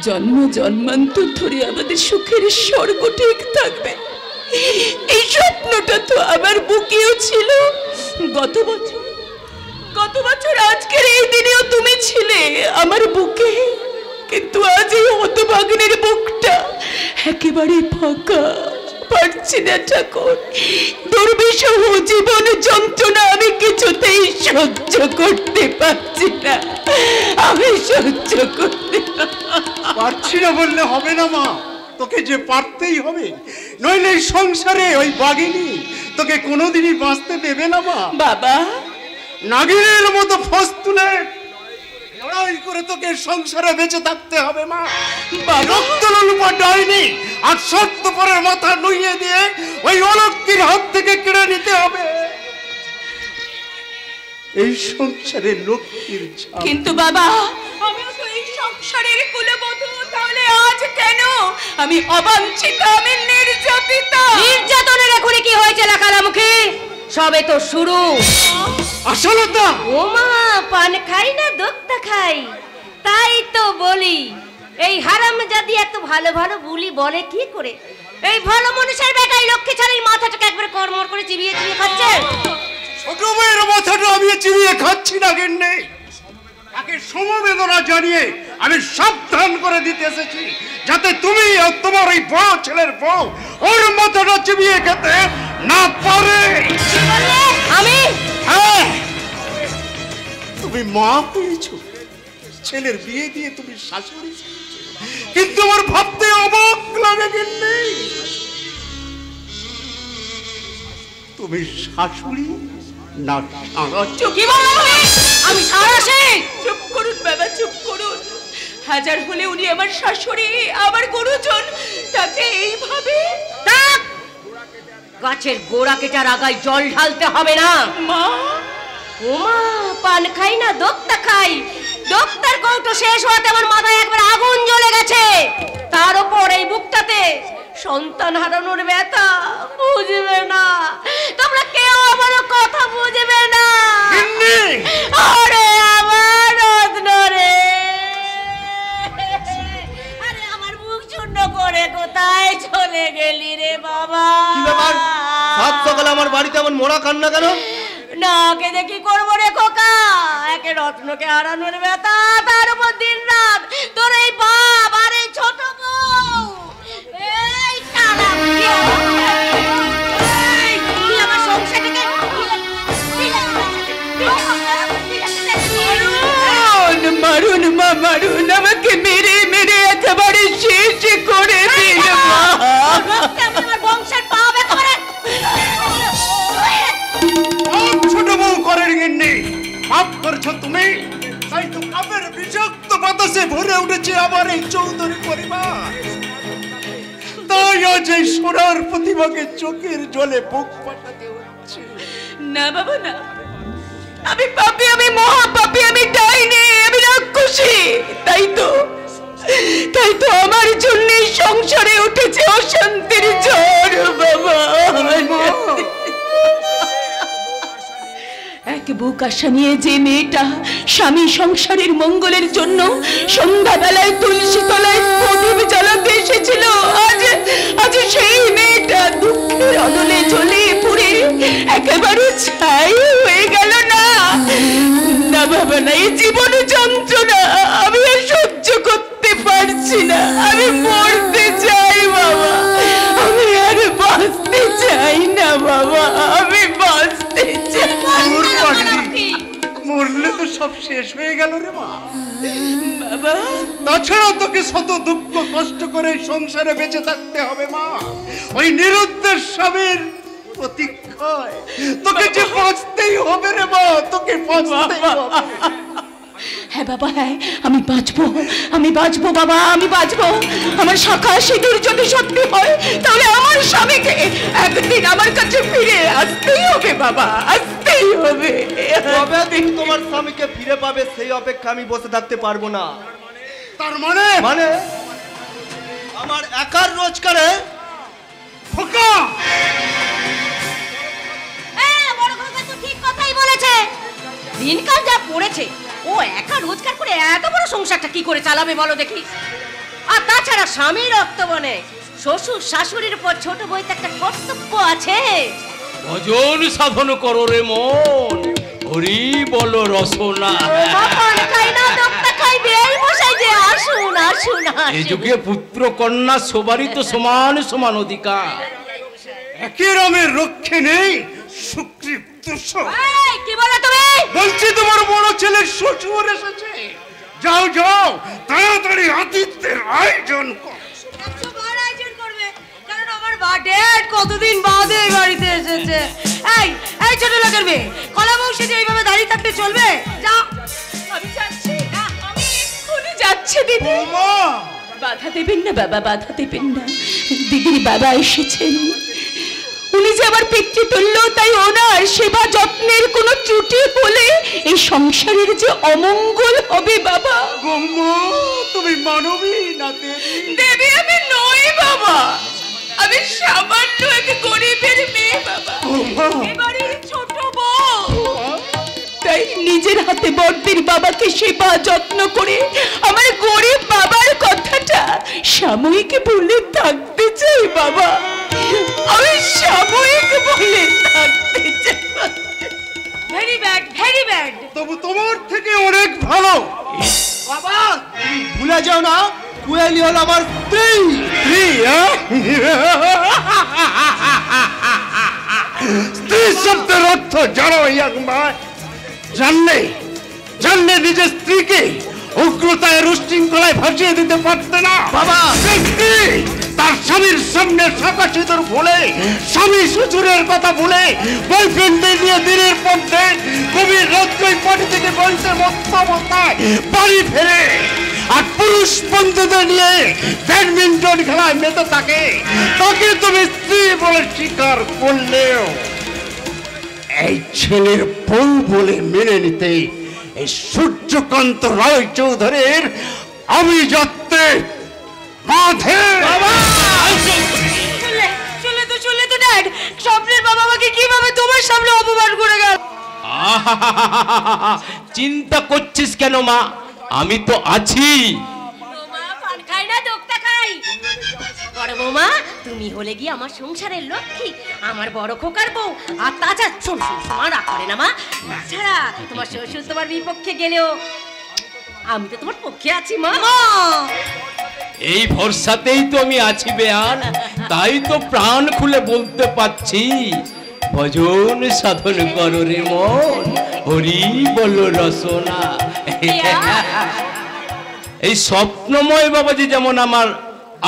জন্ম জন্মান্তর ধরে আমাদের সুখের স্বর্গ ঠিক থাকবে, এই স্বপ্নটা তো আমার বুকেও ছিল। গত বছর আজকের এই দিনেও তুমি ছিলে আমার বুকে, কিন্তু আজ এই হতভাগিনীর বুকটা একেবারে ফাঁকা। পারছি না ঠাকুর, দুর্বিষহ জীবন যন্ত্রণা আমি কিছুতেই সহ্য করতে পারছি না, আমি সহ্য করতে পারছি না বললে হবে না মা, তোকে যে পারতেই হবে, নইলে এই সংসারে ওই বাঘিনী তোকে কোনোদিনই বাঁচতে দেবে না মা। বাবা, নাগিনের মতো ফস তুলে লড়াই করে তোকে সংসারে বেঁচে থাকতে হবে মা। রক্তলোলুপা ডাইনি আর সত্য পরের মাথা নুইয়ে দিয়ে ওই অলক্ষীর হাত থেকে কেড়ে নিতে হবে এই সংসারের লক্ষ্মীর ছাপ। কিন্তু বাবা, আমিও তো এই সংসারের কুলবধূ, তাহলে আজ কেন আমি অবাঞ্ছিতা, আমি নির্যাতিতা? নির্যাতনের এখনই কি হয়েছে লাকালামুখী? সবে তো শুরু। আসলতা ওমা, পান খাই না দোক্তা খাই, তাই তো বলি এই হারামজাদি এত ভালো ভালো বুলি বলে কি করে? এই ভালো মানুষের বেটাই লক্ষ্মী ছাড়ির মাথাটাকে একবার কর্মর করে চিবিয়ে চিবিয়ে খাচ্ছে। ছোট মেয়ের মাথাটা আমি চিবিয়ে খাচ্ছি না গিন্নি, তাকে সমবেদনা জানিয়ে আমি সাবধান করে দিতে এসেছি, যাতে তুমি আর তোমার এই বড় ছেলের বউ ওর মাথাটা চিবিয়ে খেতে না পারে। আমি হ্যাঁ, তুমি মা পেয়েছো, ছেলের বিয়ে দিয়ে তুমি শাশুড়ি, কিন্তু আমার ভাবতে অবাক লাগে গিন্নি, তুমি শাশুড়ি না কি বলো? আমি সারাশি। চুপ করুন বাবা, চুপ করুন। হাজার হলে উনি আমার শাশুড়ি, আমার গুরুজন, তাকে এইভাবে গাছের গোড়া কেটার আগায় জল ঢালতে হবে না মা। ওমা, পান খাই না দোক্তা খাই, দোক্তার কৌটো শেষ হওয়াতে আমার মাথায় একবার আগুন জ্বলে গেছে। তার উপর এই বুকটাতে সন্তান হারানোর ব্যথা বুঝবে না তোমরা, কেউ আমার কথা বুঝবে না। আরে আমার রত্ন রে, আরে আমার বুক শূন্য করে কোথায় চলে গেলি রে বাবা? কি ব্যাপার, সাত সকালে আমার বাড়িতে এমন মোড়া কান্না কেন? না কেঁদে কি করবো রে খোকা, একে রত্নকে হারানোর ব্যথা, তার উপর দিন রাত তোর এই বাপ আর এই ছোট বউ, এই টানা তুই আমার সংসারটাকে মারুন মা, মারুন, আমাকে মেরে মেরে একেবারে শেষ করে দিল মা। আমার বংশের পাপ একেবারে ছোট বউ করেন গিন্নি, মাফ করছো তুমি, তাই তো পাপের বিষাক্ত বাতাসে ভরে উঠেছে আমার এই চৌধুরী পরিবার। তাই আজ এই সোনার প্রতিমাকে চোখের জলে বুক পাঠাতে হচ্ছে। না বাবা না, আমি পাপী, আমি মহাপাপী, আমি ডাইনি, আমি রাক্ষসী। তাই তো আমার জন্য সংসারে উঠেছে অশান্তির ঝড় বাবা। এক বুক আশা নিয়ে যে মেয়েটা স্বামী সংসারের মঙ্গলের জন্য সন্ধ্যাবেলায় তুলসী তলায় প্রদীপ জ্বালাতে এসেছিল, আজ সেই মেয়েটা দুঃখের অনলে জ্বলে পুড়ে একেবারে ছাই হয়ে গেল। না না বাবা না, এই জীবন যন্ত্রণা আমি আর সহ্য করতে পারছি না, আমি মরতে চাই বাবা, আমি আর বাঁচতে চাই না বাবা, আমি বাঁচতে সব শেষ হয়ে গেল রে মা। তাছাড়া তোকে শত দুঃখ কষ্ট করে সংসারে বেঁচে থাকতে হবে মা। ওই নিরুদ্দেশ স্বামীর প্রতীক্ষায় তোকে যে বাঁচতেই হবে রে মা, তোকে বাঁচতেই হবে। হ্যাঁ বাবা, হ্যাঁ আমি বাঁচবো বাবা, আমি বাঁচবো। আমার শাখা সিঁদুর যদি সত্যি হয় তাহলে আমার স্বামীকে একদিন আমার কাছে ফিরে আসতেই হবে বাবা, আসতেই হবে। কবে দিন তোমার স্বামীকে ফিরে পাবে সেই অপেক্ষা আমি বসে থাকতে পারবো না। তার মানে আমার একার রোজগারে খোকা বড় খোকা তো ঠিক কথাই বলেছে। দিনকাল যা পড়েছে, ও একা রোজগার করে এত বড় সংসারটা কি করে চালাবে বলো দেখি। আর তাছাড়া স্বামীর রক্তবনে শ্বশুর শাশুড়ির উপর ছোট বইতে একটা কর্তব্য আছে। ভজন সাধন করো রে মন, হরি বলো রসনা। এই যুগে পুত্র কন্যা সবারই তো সমান সমান অধিকার। একই রমের রক্ষে নেই সুগ্রীব দূষণ। কি বলো তুমি? বলছি তোমার বড় ছেলের শ্বশুর এসেছে। যাও যাও তাড়াতাড়ি আতিথ্যের আয়োজন কর। কতদিন বাদে এই বাড়িতে এসেছে। এই ছোট লোকের মেয়ে, কলা বংশে যে এইভাবে দাঁড়িয়ে থাকতে চলবে? যাও। আমি যাচ্ছি, আমি এক্ষুনি যাচ্ছি দিদি। বাধা দেবেন না বাবা, বাধা দেবেন না। দিদির বাবা এসেছেন, উনি যে আমার পিতৃতুল্য, তাই ওনার সেবা যত্নের কোনো ত্রুটি হলে এই সংসারের যে অমঙ্গল হবে বাবা। তুমি মানবী না দেবী? আমি নই বাবা, আমি সামান্য এক গরিবের মেয়ে বাবা, এবারের ছোট বউ। তাই নিজের হাতে বড়দের বাবাকে সেবা যত্ন করে আমার গরিব বাবার কথাটা সাময়িক বলে থাকতে চাই বাবা, আমি সাময়িক বলে থাকতে চাই। Very bad, very bad. তবু তোমার থেকে অনেক ভালো বাবা। তুমি ভুলে যাও না, কুয়েলি হলো আমার স্ত্রী। স্ত্রী শব্দের অর্থ জানো ইয়াকমায়? জানলে নিজের স্ত্রীকে উগ্রতায় উশৃঙ্খলায় ভাসিয়ে দিতে পারতে না বাবা। স্ত্রী তার স্বামীর সামনে শাখা সিঁদুর ভুলে, স্বামী শ্বশুরের কথা ভুলে, বয়ফ্রেন্ডে নিয়ে দিনের পর দিন গভীর রাত্রে পাটি থেকে বলতে মত্তায় বাড়ি ফেরে, আর পুরুষ বন্ধুদের নিয়ে ব্যাডমিন্টন খেলায় মেতে থাকে। তাকে তুমি স্ত্রী বলে স্বীকার করলেও এই ছেলের বউ বলে মেনে নিতে এই সূর্যকান্ত রায় চৌধুরীর আমি যাতে মাঠে। শুনলে তো ড্যাড, স্বপ্নের বাবা আমাকে কিভাবে তোমার সামনে অপমান করে গেল। চিন্তা করছিস কেন মা, আমি তো আছি। খাই না দোক্তা খাই। বড় বৌমা, তুমি হলে গিয়ে আমার সংসারের লক্ষ্মী, আমার বড় খোকার বউ। আর তাছাড়া শোন রাগ করে না মা, তাছাড়া তোমার শ্বশুর তোমার বিপক্ষে গেলেও আমি তো তোমার পক্ষে আছি মা। এই ভরসাতেই তো আমি আছি বেয়ান, তাই তো প্রাণ খুলে বলতে পারছি, ভজন সাধন করো রে মন, হরি বলো রসনা। এই স্বপ্নময় বাবাজি যেমন আমার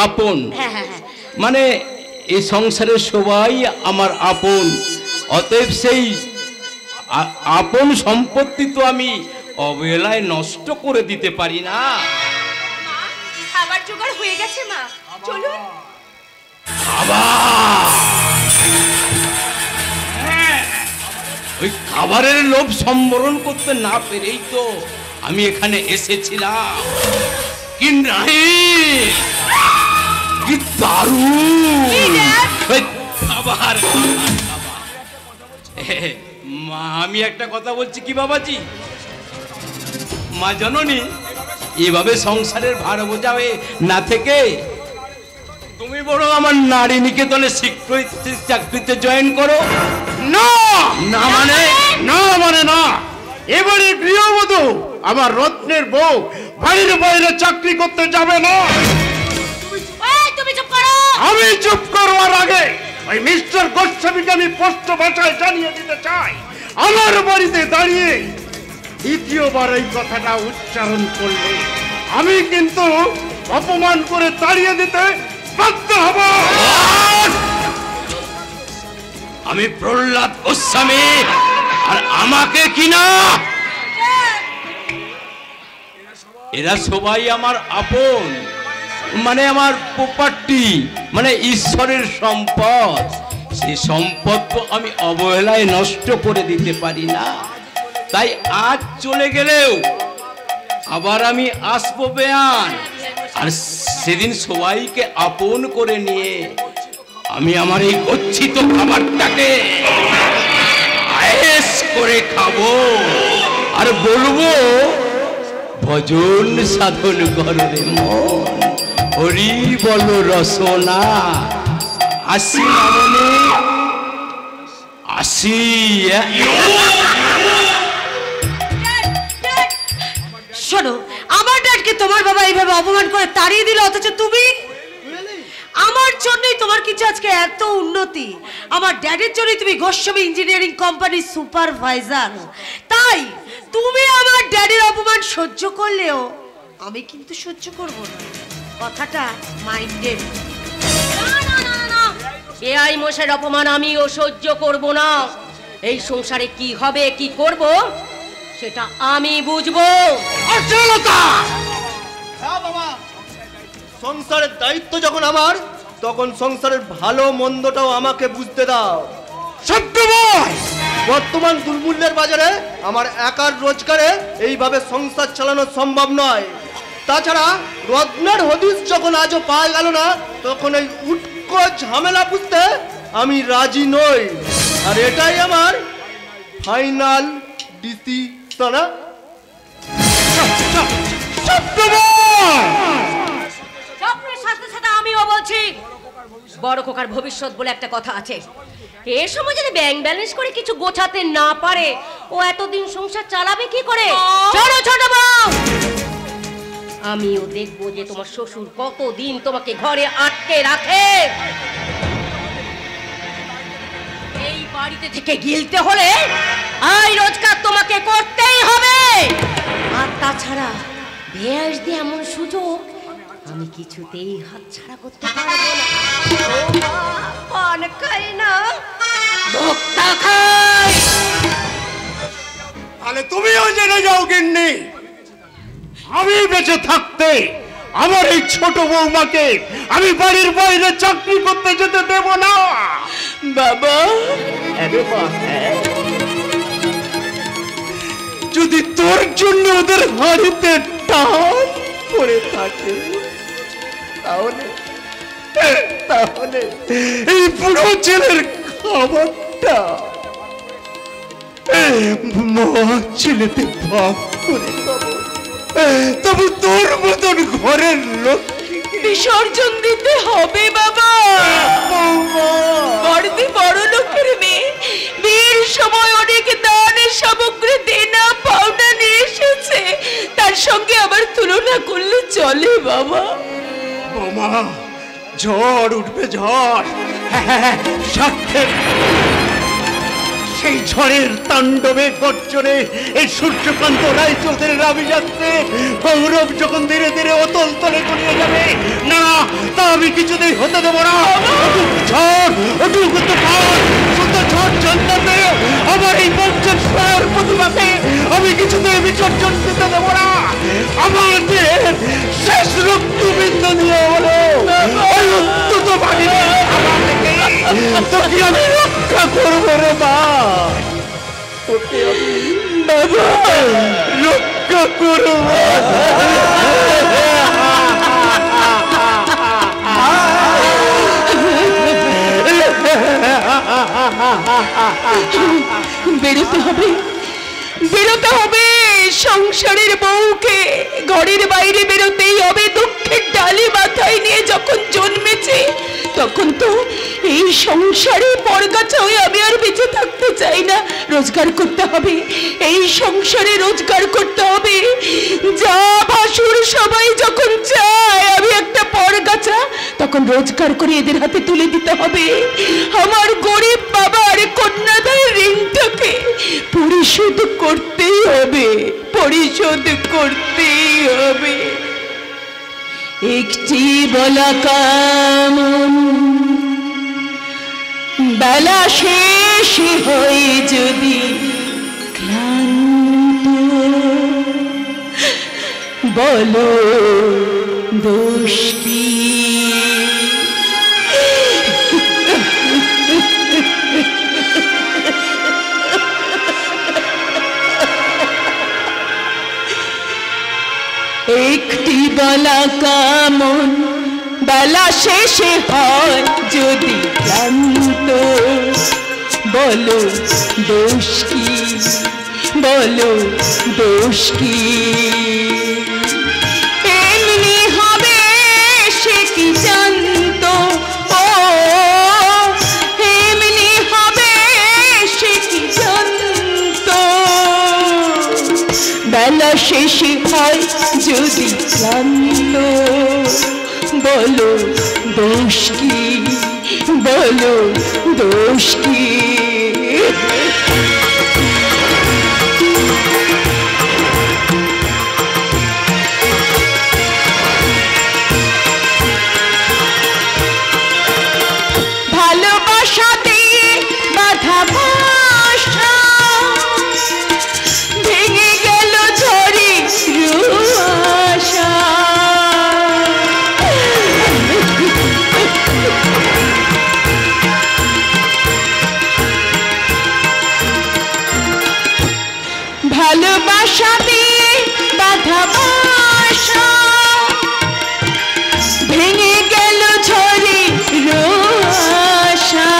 আপন, মানে এই সংসারের সবাই আমার আপন, অতএব সেই আপন সম্পত্তি তো আমি অবহেলায় নষ্ট করে দিতে পারি না। খাবার জোগাড় হয়ে গেছে মা, চলুন। ওই খাবারের লোভ সম্বরণ করতে না পেরেই তো আমি এখানে এসেছিলাম। কি নাই, কি দারুণ খাবার। মা, আমি একটা কথা বলছি কি বাবাজি, মা জননী, এভাবে সংসারের ভার বোঝা হয়ে না থেকে তুমি বড় আমার নারী নিকেতনে শীঘ্রই চাকরিতে জয়েন করো। না না মানে না, মানে না। এবারে গৃহবধূ আমার রত্নের বউ বাইরে বাইরে চাকরি করতে যাবে না। তুমি চুপ করো। আমি চুপ করবার আগে ওই মিস্টার গোস্বামীকে আমি স্পষ্ট ভাষায় জানিয়ে দিতে চাই, আমার বাড়িতে দাঁড়িয়ে দ্বিতীয়বার এই কথাটা উচ্চারণ করলে আমি কিন্তু অপমান করে তাড়িয়ে দিতে বাধ্য হব। আমি প্রহ্লাদ গোস্বামী, আর আমাকে কিনা এরা সবাই আমার আপন, মানে আমার প্রপার্টি, মানে ঈশ্বরের সম্পদ। সেই সম্পদ তো আমি অবহেলায় নষ্ট করে দিতে পারি না। তাই আজ চলে গেলেও আবার আমি আসবো বেয়ান, আর সেদিন সবাইকে আপন করে নিয়ে আমি আমার এই গচ্ছিত খাবারটাকে আয়েশ করে খাবো, আর বলবো ভজন সাধন করো রে মন, হরি বল রসনা। আসি মামনি, আসি। শোনো, আমার ড্যাডকে তোমার বাবা এইভাবে অপমান করে তাড়িয়ে দিল, অথচ তুমি আমার জন্যই তোমার কিছু আজকে এত উন্নতি, আমার ড্যাডের জন্যই তুমি গোস্বামী ইঞ্জিনিয়ারিং কোম্পানির সুপারভাইজার। তাই তুমি আমার ড্যাডের অপমান সহ্য করলেও আমি কিন্তু সহ্য করব না, কথাটা মাইন্ডেড। বেআই মশাইয়ের অপমান আমিও সহ্য করব না। এই সংসারে কি হবে কি করব সেটা আমি বুঝবো। হ্যাঁ বাবা, সংসারের দায়িত্ব যখন আমার, তখন সংসারের ভালো মন্দটাও আমাকে বুঝতে দাও। সত্য ভাই, বর্তমান দুর্মূল্যের বাজারে আমার একার রোজগারে এইভাবে সংসার চালানো সম্ভব নয়। তাছাড়া রত্নার হদিস যখন আজও পাওয়া গেল না, তখন এই উটকো ঝামেলা বুঝতে আমি রাজি নই। আর এটাই আমার ফাইনাল ডিসিশন। স্বপ্নের সাথে সাথে আমিও বলছি, বড় খোকার ভবিষ্যৎ বলে একটা কথা আছে। এর সময় যদি ব্যাংক ব্যালেন্স করে কিছু গোছাতে না পারে, ও এতদিন সংসার চালাবে কি করে? চলো ছোট বউ, আমিও দেখবো যে তোমার শ্বশুর কতদিন তোমাকে ঘরে আটকে রাখে। এই বাড়িতে থেকে গিলতে হলে আয় রোজগার তোমাকে করতেই হবে। আর তাছাড়া বেশ দিয়ে এমন সুযোগ আমি কিছুতেই হাতছাড়া করতে পারবো না। পান খাই না, ভোক্তা খাই। তাহলে তুমিও জেনে যাও গিন্নি, আমি বেঁচে থাকতে আমার এই ছোট বৌমাকে আমি বাড়ির বাইরে চাকরি করতে যেতে দেব না। বাবা, যদি তোর জন্য ওদের হাড়িতে টান পড়ে থাকে, তাহলে তাহলে এই বুড়ো ছেলের খাবারটা মা ছেলেতে ভাগ করে দেবো। তবু তোর মতন ঘরের লক্ষ্মীকে বিসর্জন দিতে হবে বাবা। বড়দি বড় লোকের মেয়ে, বিয়ের সময় অনেক দানের সামগ্রী দেনা পাওনা নিয়ে এসেছে, তার সঙ্গে আবার তুলনা করলে চলে বাবা? বোমা, ঝড় উঠবে ঝড়। সাক্ষের সেই ঝড়ের তাণ্ডবে গর্জনে এই সূর্যকান্ত রায়চৌধুরীর রাবি যাচ্ছে। গৌরব যখন ধীরে ধীরে অতল তলে তলিয়ে যাবে, না তা আমি কিছুতেই হতে দেবো না। ঝড় অটুক ঝড় জানতে আমার এই পঞ্চাশ পায়ের প্রতিমাকে আমি কিছুতেই বিসর্জন দিতে দেবো না। আমাদের শেষ রক্তবিন্দু নিয়ে হলো ওই অত্যন্ত বাহিনী তোকে আমি রক্ষা করবো রে মা, তোকে আমি বাবা রক্ষা করবো। বেরোতে হবে, বেরোতে হবে। সংসারের বউকে ঘরের বাইরে বেরোতেই হবে। দুঃখের ডালি মাথায় নিয়ে যখন জন্মেছে, তখন তো এই সংসারে পরগাছা হয়ে আমি আর বেঁচে থাকতে চাই না। রোজগার করতে হবে, এই সংসারে রোজগার করতে হবে। যা ভাসুর সবাই যখন চায় আমি একটা পরগাছা, তখন রোজগার করে এদের হাতে তুলে দিতে হবে। আমার গরিব বাবার কন্যাদায়ের ঋণটাকে পরিশোধ করে করতেই হবে, পরিশোধ করতেই হবে। একটি বলা কামন বেলা শেষ হয়ে যদি ক্লান্ত, বলো দোষ কি? একটি বলা কামন বেলা শেষে হয় যদি ক্লান্ত, বলো দোষ কি? বলো দোষ কি? এমনি হবে সে কি জানতো? ও এমনি হবে সে কি জানতো? বেলা শেষে হয় যদি ক্লান্ত, বলো দোষ কি? বলো দোষ কি? ভালোবাসা দিয়ে বাধা ভাষা ভেঙে গেল ঝড়ি রুয়াশা। ভালোবাসা দিয়ে বাধা ভাষা ভেঙে গেল ঝড়ি রোয়াশা।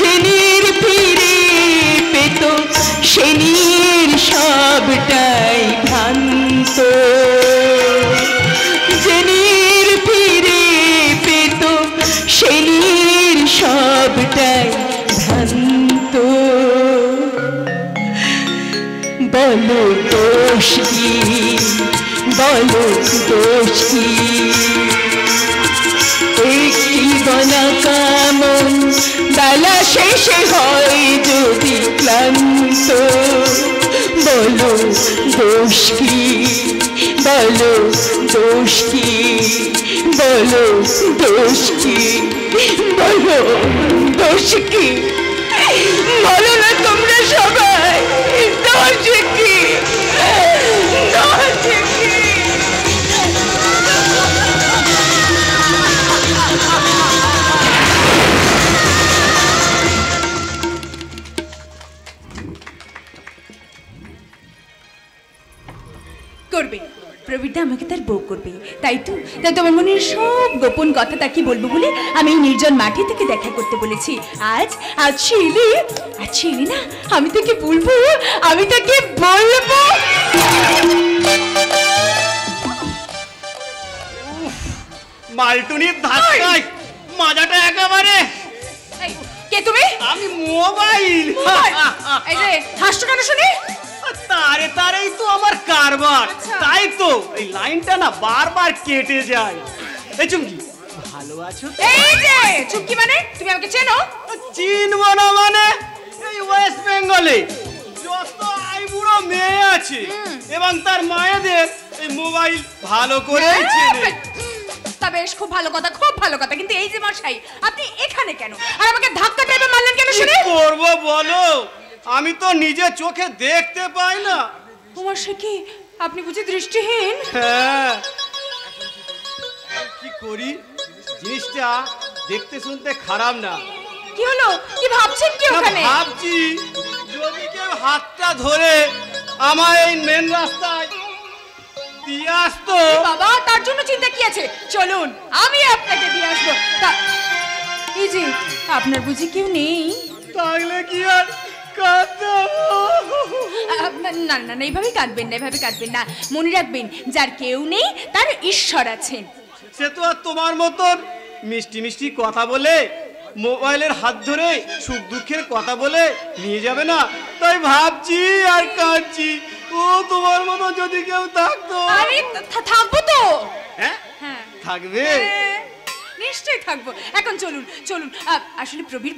জেনির ফিরে পেত সেনির সবটাই ভ্রান্ত। জেনির ফিরে পেত সেনির সবটাই ভ্রান্ত। বলো দোষ কি? বলো দোষ কি? একটি বলা কামন বেলা শেষে হয় যদি ক্লান্ত, বলো দোষ কি? বলো দোষ কি? বলো দোষ কি? বলো দোষ কি? বলো না তোমরা সবাই দোষ কি? দোষ কি? করবে প্রবীরদা আমাকে তার বউ করবে, তাই তো? তাই তোমার মনের সব গোপন কথা তাকে বলবো বলে আমি এই নির্জন মাঠে থেকে দেখা করতে বলেছি। আজ আজ সে এলে না, আমি তাকে বলবো, আমি তাকে বলবো। মালটুনির ধাক্কায় মাজাটা একেবারে। কে তুমি? আমি মোবাইল। এই যে হাসছো কেন শুনি? তারেই তো আমার কারবার, তাই তো এই লাইনটা না বারবার কেটে যায়। এই চুমকি, ভালো আছো? এই যে চুমকি মানে তুমি আমাকে চেনো? চিনবো না মানে? এই ওয়েস্ট বেঙ্গলে যত আইবুড়ো মেয়ে আছে এবং তার মায়েদের এই মোবাইল ভালো করে চেনে। তা বেশ, খুব ভালো কথা, খুব ভালো কথা। কিন্তু এই যে মশাই, আপনি এখানে কেন আর আমাকে ধাক্কা টাইপে মারলেন কেন শুনি? কি করবো বলো, আমি তো নিজে চোখে দেখতে পাই না। তোমার সে কি, আপনি বুঝি দৃষ্টিহীন? হ্যাঁ, কি করি, জিনিসটা দেখতে শুনতে খারাপ না। কি হলো? কি ভাবছেন কি ওখানে? ভাবছি যদি কেউ হাতটা ধরে আমার এই মেন রাস্তায় দিয়ে আসতো। বাবা, তার জন্য চিন্তা কি আছে? চলুন আমি আপনাকে দিয়ে আসবো। এই যে আপনার বুঝি কেউ নেই? তাহলে কি আর না না না, এইভাবে কাঁদবেন না, এইভাবে কাঁদবেন না। মনে রাখবেন, যার কেউ নেই তার ঈশ্বর আছেন। সে তো আর তোমার মতন মিষ্টি মিষ্টি কথা বলে, মোবাইলের হাত ধরে সুখ দুঃখের কথা বলে নিয়ে যাবে না, তাই ভাবছি আর কাঁদছি। ও তোমার মতো যদি কেউ থাকতো। আরে থাকবো তো। হ্যাঁ থাকবে? নিশ্চয়ই থাকবো। এখন চলুন চলুন। আসলে প্রবীর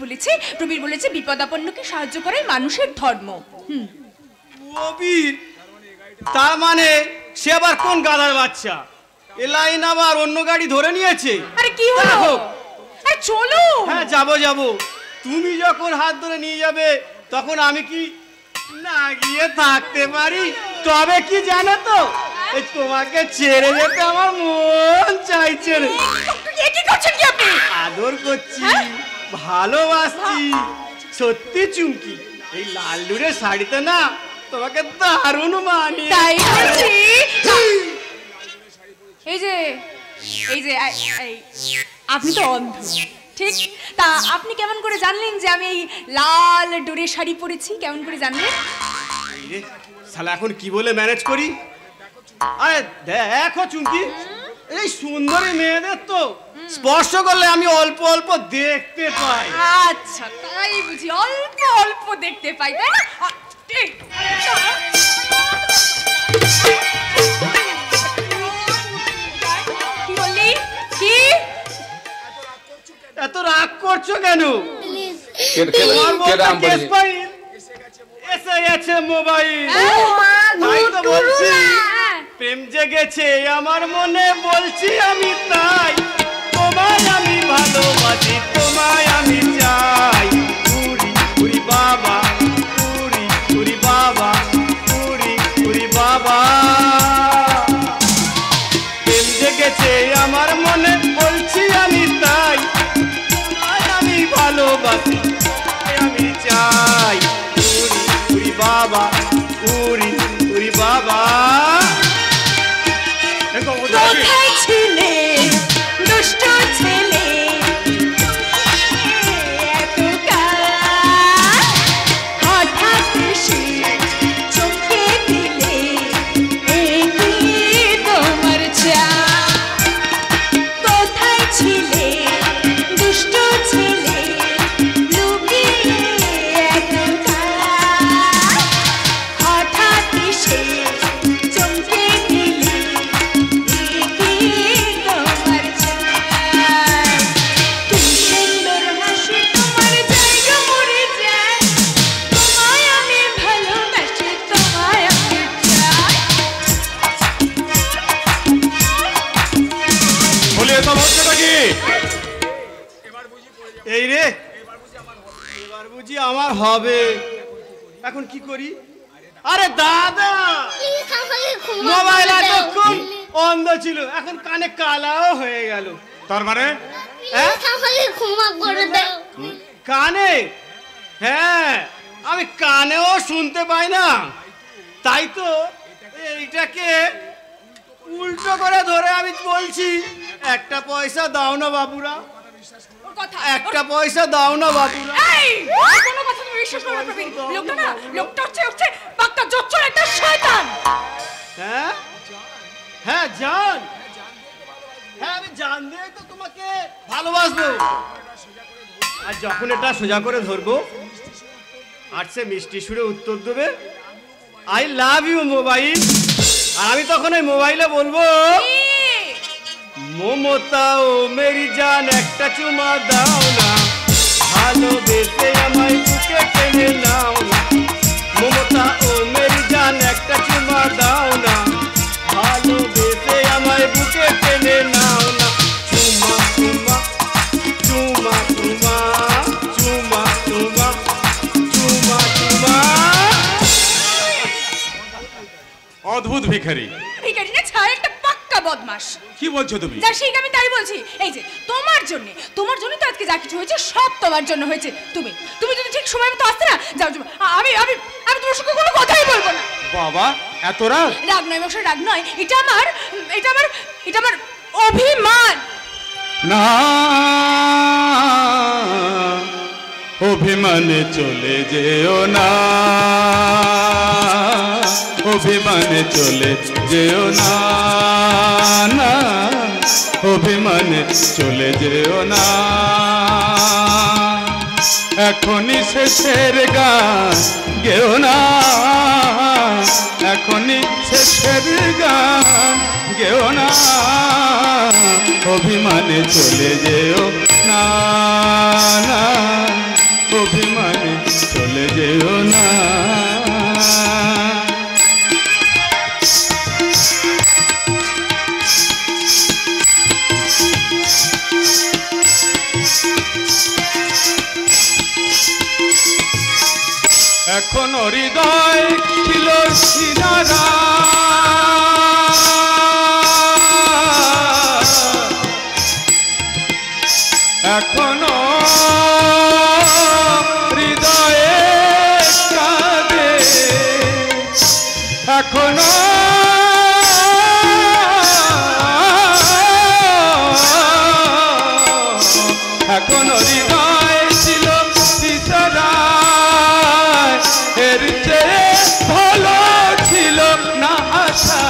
বলেছে বিপদাপন্নকে সাহায্য করাই মানুষের ধর্ম। প্রবীর তার মানে সে আবার কোন গাধার বাচ্চা? এ লাইন আবার অন্য গাড়ি ধরে নিয়েছে। আরে কি হলো? আরে চলো। হ্যাঁ যাবো। তুমি যখন হাত ধরে নিয়ে যাবে তখন আমি কি না গিয়ে থাকতে পারি? তবে কি জানো তো, এই তোমাকে ছেড়ে যেতে আমার মন চাইছে রে। কি করছেন কি আপনি? আদর করছি, ভালোবাসছি। সত্যি চুমকি, এই লাল ডুরে শাড়িতে না তোমাকে দারুণ মানিয়ে। তাই বলছি। এই যে আপনি তো অন্ধ, ঠিক? তা আপনি কেমন করে জানলেন যে আমি এই লাল ডোরে শাড়ি পরেছি? কেমন করে জানলেন? শালা এখন কি বলে ম্যানেজ করি? আরে দেখো চুমকি, এই সুন্দরী মেয়েদের তো স্পর্শ করলে আমি অল্প অল্প দেখতে পাই। আচ্ছা তাই বুঝি, অল্প অল্প দেখতে পাই, তাই না? কি বললি? কি এত রাগ করছো কেন? এসে গেছে মোবাইল, তাই তো বলছি। প্রেম জেগেছে আমার মনে, বলছি আমি তাই। তোমায় আমি ভালোবাসি, তোমায় আমি চাই। উড়ি উড়ি বাবা, উড়ি উড়ি বাবা, উড়ি উড়ি বাবা। প্রেম জেগেছে আমার মনে, বলছি আমি তাই। তোমায় আমি ভালোবাসি, আমি চাই। উড়ি উড়ি বাবা, উড়ি উড়ি বাবা। কোথায় ছিলে দুষ্ট ছেলে হঠাৎ এসে চোখে দিলে তোমার চা? কোথায় ছিলে দুষ্ট ছেলে লুকিয়ে হঠাৎ এসে চমকে দিলে এই রে, এবার বুঝি আমার হবে। এখন কি করি? আরে দাদা, মোবাইল এতক্ষণ অন্ধ ছিল, এখন কানে কালাও হয়ে গেল। তার মানে কানে? হ্যাঁ, আমি কানেও শুনতে পাই না। তাই তো এইটাকে উল্টো করে ধরে আমি বলছি, একটা পয়সা দাও না বাবুরা, একটা পয়সা দাও না বাবুরা। কোনো কথা তুমি বিশ্বাস করো না প্রবীর। লোকটা না, লোকটা হচ্ছে পাক্কা জচ্চর একটা শয়তান। হ্যাঁ হ্যাঁ জান, হ্যাঁ আমি জান দিয়ে তো তোমাকে ভালোবাসবো। আর যখন এটা সোজা করে ধরবো আর সে মিষ্টি সুরে উত্তর দেবে আই লাভ ইউ মোবাইল, আর আমি তখন ওই মোবাইলে বলবো, মমতা ও মেরি জান একটা চুমা দাও না, ভালোবেসে আমায় বুকে টেনে নাও না। মমতা ও মেরি জান একটা চুমা দাও না, ভালোবেসে আমায় বুকে টেনে নাও না। চুমা চুমা চুমা চুমা চুমা চুমা চুমা চুমা। অদ্ভুত ভিখারি। ভিখারি না, ছাড়, একটা পাক্কা বদমাশ। কি বলছো তুমি? যা ঠিক আমি তাই বলছি। এই যে তোমার জন্য তো আজকে যা কিছু হয়েছে সব তোমার জন্য হয়েছে। তুমি যদি ঠিক সময় মতো আসতে না, যাও আমি তোমার সঙ্গে কোনো কথাই বলবো না। বাবা, এত রাগ? রাগ নয় মশাই, রাগ নয়, এটা আমার অভিমান। না, অভিমানে চলে যেও না, অভিমানে চলে যেও না, না অভিমানে চলে যেও না। এখনই শেষের গান গেও না, এখনই শেষের গান গেও না, অভিমানে চলে যেও না, না অভিমানে চলে যেও না। এখনো হৃদয় ছিল সিনারা, এখনো হৃদয়ে কাঁদে, এখনো এখনো হৃদয় ছিল সিতারা, এর চেয়ে ভালো ছিল না আশা,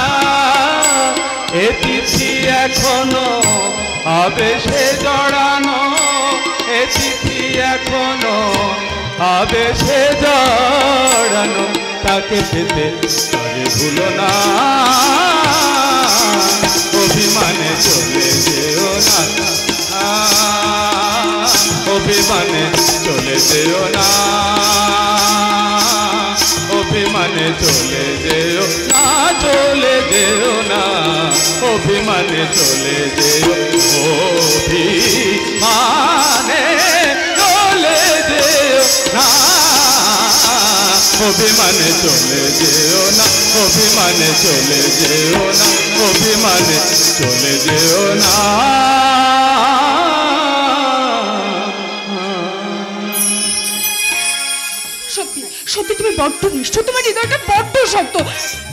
এ চিঠি এখনো আবেশে জড়ানো, এ চিঠি এখনো আবেশে জড়ানো, তাকে পেতে তবে ভুলো না, অভিমানে চলে যেও না, অভিমানে চলে যেও না, অভিমানে চলে যেও না, চলে যেও না, অভিমানে চলে যেও, অভিমানে চলে যেও না, অভিমানে চলে যেও না, অভিমানে চলে যেও না, অভিমানে চলে যেও না। সত্যি সত্যি তুমি বড্ড নিষ্ঠ, তোমার হৃদয়টা বড্ড শক্ত।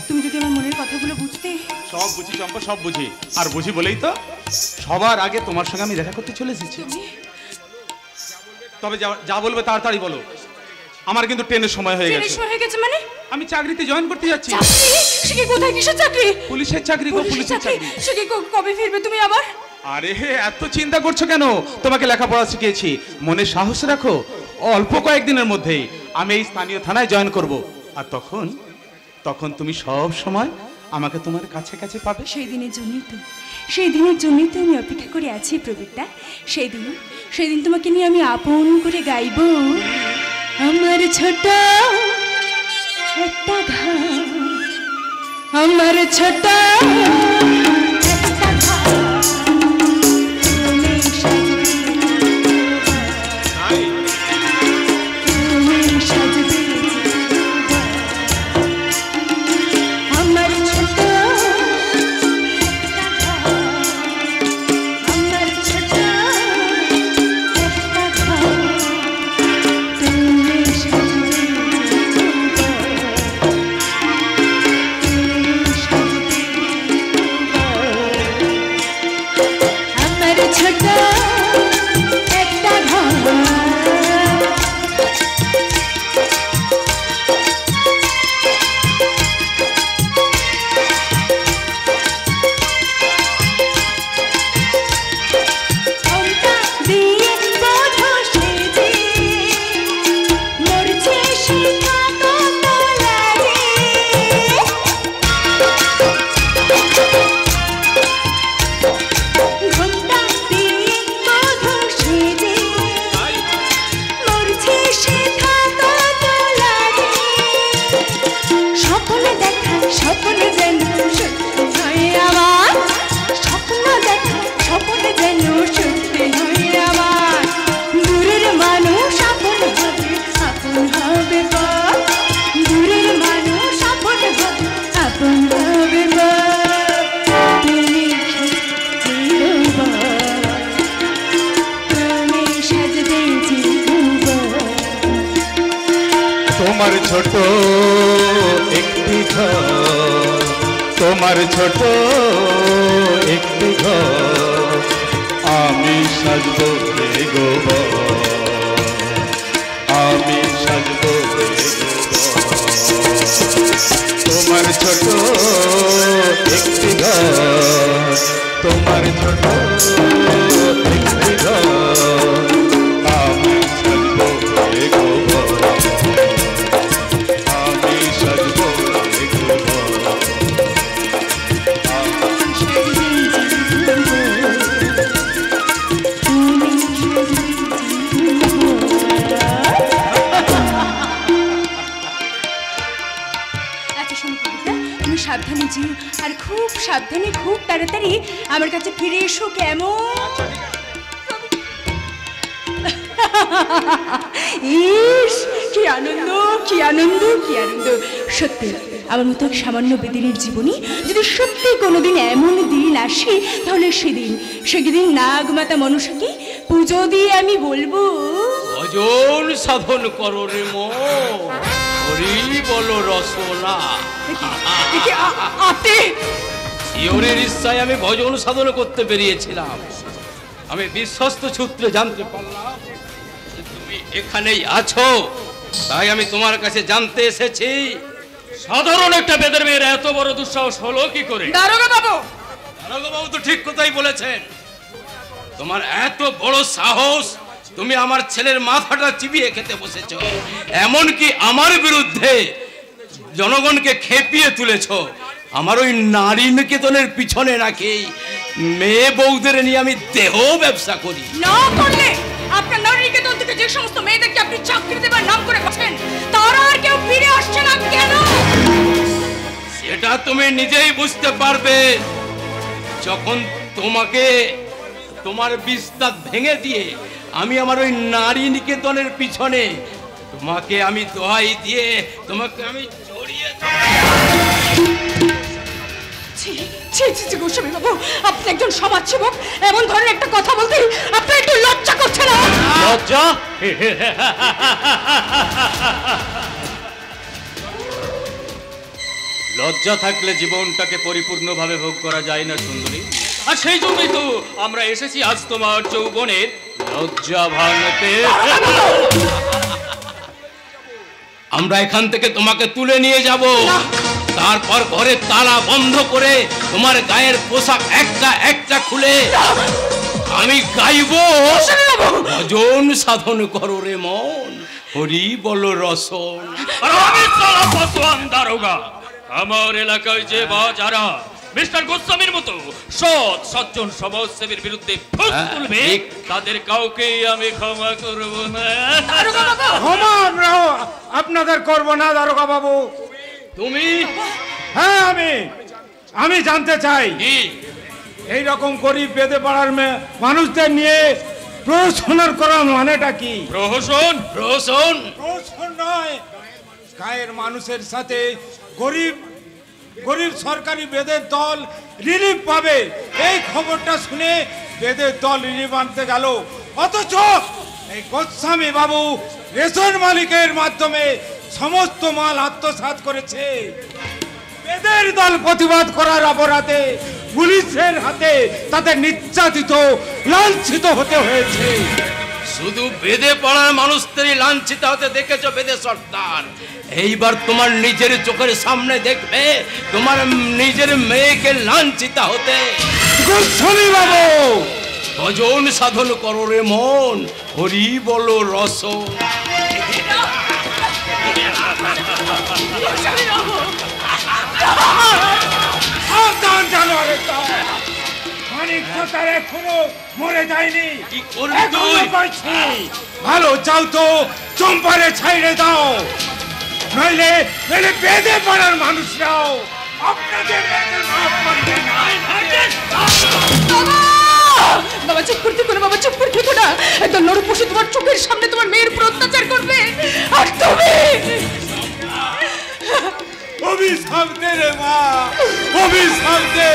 তুমি যদি আমার মনের কথাগুলো বুঝতে। সব বুঝি চম্পা, সব বুঝি, আর বুঝি বলেই তো সবার আগে তোমার সঙ্গে আমি দেখা করতে চলে এসেছি। তবে যা বলবে তাড়াতাড়ি বলো, আমার কিন্তু ট্রেনের সময় হয়ে গেছে। সময় হয়ে গেছে মানে? আমি চাকরিতে জয়েন করতে যাচ্ছি। সে কি কোথায়, কিসের চাকরি? পুলিশের চাকরি গো, পুলিশের চাকরি। সে কি কবে ফিরবে তুমি আবার? আরে এত চিন্তা করছো কেন? তোমাকে লেখাপড়া শিখিয়েছি, মনে সাহস রাখো, অল্প কয়েকদিনের মধ্যেই আমি এই স্থানীয় থানায় জয়েন করব, আর তখন তুমি সব সময় আমাকে তোমার কাছে কাছে পাবে। সেই দিনের জন্যই তো আমি অপেক্ষা করে আছি প্রবীরদা। সেই দিন তোমাকে নিয়ে আমি আপন করে গাইব, আমার ছোট একটা ঘর, আমার ছোট তোমার ছোট একটি ঘর, তোমার ছোট একটি ঘর, আমি সাজবো রে গোবর, আমি সাজবো রে গোবর, তোমার ছোট একটি ঘর, তোমার ছোট একটি ঘর, আমি সাজবো রে গোবর, আমি সাজবো রে গোবর। সাবধানে যেও, আর খুব সাবধানে খুব তাড়াতাড়ি আমার কাছে ফিরে এসো, কেমন? ইস, কি আনন্দ, কি আনন্দ, কি আনন্দ! সত্যি আমার মতো এক সামান্য বেদিনীর জীবনী যদি সত্যি কোনোদিন এমন দিন আসে, তাহলে সেদিন নাগমাতা মনসাকে পুজো দিয়ে আমি বলবো, ভজন সাধন করো রে মন, হরি বলো রসনা। শিওরের ইচ্ছায় আমি ভজন সাধন করতে বেরিয়েছিলাম। আমি বিশ্বস্ত সূত্রে জানতে পারলাম তুমি এখানেই আছো, তাই আমি তোমার কাছে জানতে এসেছি সাধারণ একটা বেদের মেয়ের এত বড় দুঃসাহস হলো কি করে? দারোগা বাবু তো ঠিক কথাই বলেছেন। তোমার এত বড় সাহস, তুমি আমার ছেলের মাথাটা চিবিয়ে খেতে বসেছো, এমনকি আমার বিরুদ্ধে জনগণকে খেপিয়ে তুলেছো। আমার ওই নারী নিকেতনের পিছনে নাকি মেয়ে বউদের নিয়ে আমি দেহ ব্যবসা করি। না করলে আপনার নারী নিকেতন থেকে যে সমস্ত মেয়েদেরকে আপনি চাকরি দেবার নাম করে বসেন, তারা আর কেউ ফিরে আসছে না কেন? সেটা তুমি নিজেই বুঝতে পারবে যখন তোমাকে তোমার বিস্তার ভেঙে দিয়ে আমি আমার ওই নারী নিকেতনের পিছনে তোমাকে আমি দোহাই দিয়ে তোমাকে আমি জড়িয়ে গোস্বামী বাবু, আপনি একজন সমাজসেবক, এমন ধরনের একটা কথা বলতে আপনার একটু লজ্জা করছে না? লজ্জা? লজ্জা থাকলে জীবনটাকে পরিপূর্ণভাবে ভোগ করা যায় না সুন্দরী। আর সেই জন্যই তো আমরা এসেছি আজ তোমার যৌবনের লজ্জা ভাঙতে। আমরা এখান থেকে তোমাকে তুলে নিয়ে যাব, তারপর ঘরে তালা বন্ধ করে তোমার গায়ের পোশাক একটা একটা খুলে আমি গাইব, ভজন সাধন করো রে মন, হরি বলো রসন। আর আমি সালা পাসওয়ান দারোগা। আমার এলাকায় যে বা যারা মিস্টার গোস্বামীর মতো সৎ সজ্জন সমাজসেবীর বিরুদ্ধে ফুস তুলবে, তাদের কাউকেই আমি ক্ষমা করব না। ক্ষমা আপনাদের করব না দারোগা বাবু। তুমি? হ্যাঁ, আমি জানতে চাই এই রকম গরিব বেদে পাড়ার মানুষদের নিয়ে প্রহসন করার মানেটা কি? প্রহসন? প্রহসন নয়, গায়ের মানুষের সাথে গরিব সরকারি বেদের দল রিলিফ পাবে, এই খবরটা শুনে বেদের দল রিলিফ আনতে গেল, অথচ এই গোস্বামী বাবু রেশন মালিকের মাধ্যমে সমস্ত মাল আত্মসাৎ করেছে। বেদের দল প্রতিবাদ করার অপরাধে পুলিশের হাতে তাদের নির্যাতিত লাঞ্ছিত হতে হয়েছে। শুধু বেদে পড়ার মানুষদেরই লাঞ্ছিত হতে দেখেছো বেদে সর্দার, এইবার তোমার নিজের চোখের সামনে দেখবে তোমার নিজের মেয়েকে লাঞ্ছিত হতে। গোস্বামী বাবু, ভজন সাধন করো রে মন, হরি বলো রসন। সাবধান জানোয়ারে, মানিক তার এখনো মরে যায়নি। কি করবি তুই? ভালো চাও তো চম্পারে ছাইড়ে দাও, নইলে বেদে পাড়ার মানুষরাও আপনাদের মাফ করবে না। বাবা চুপ করতে কোনো, বাবা চুপ করতে কোনো, একদম নরপশু তোমার চোখের সামনে তোমার মেয়ের উপর অত্যাচার করবে, আর তুমি অভিশাপ দে রে মা, অভিশাপ দে।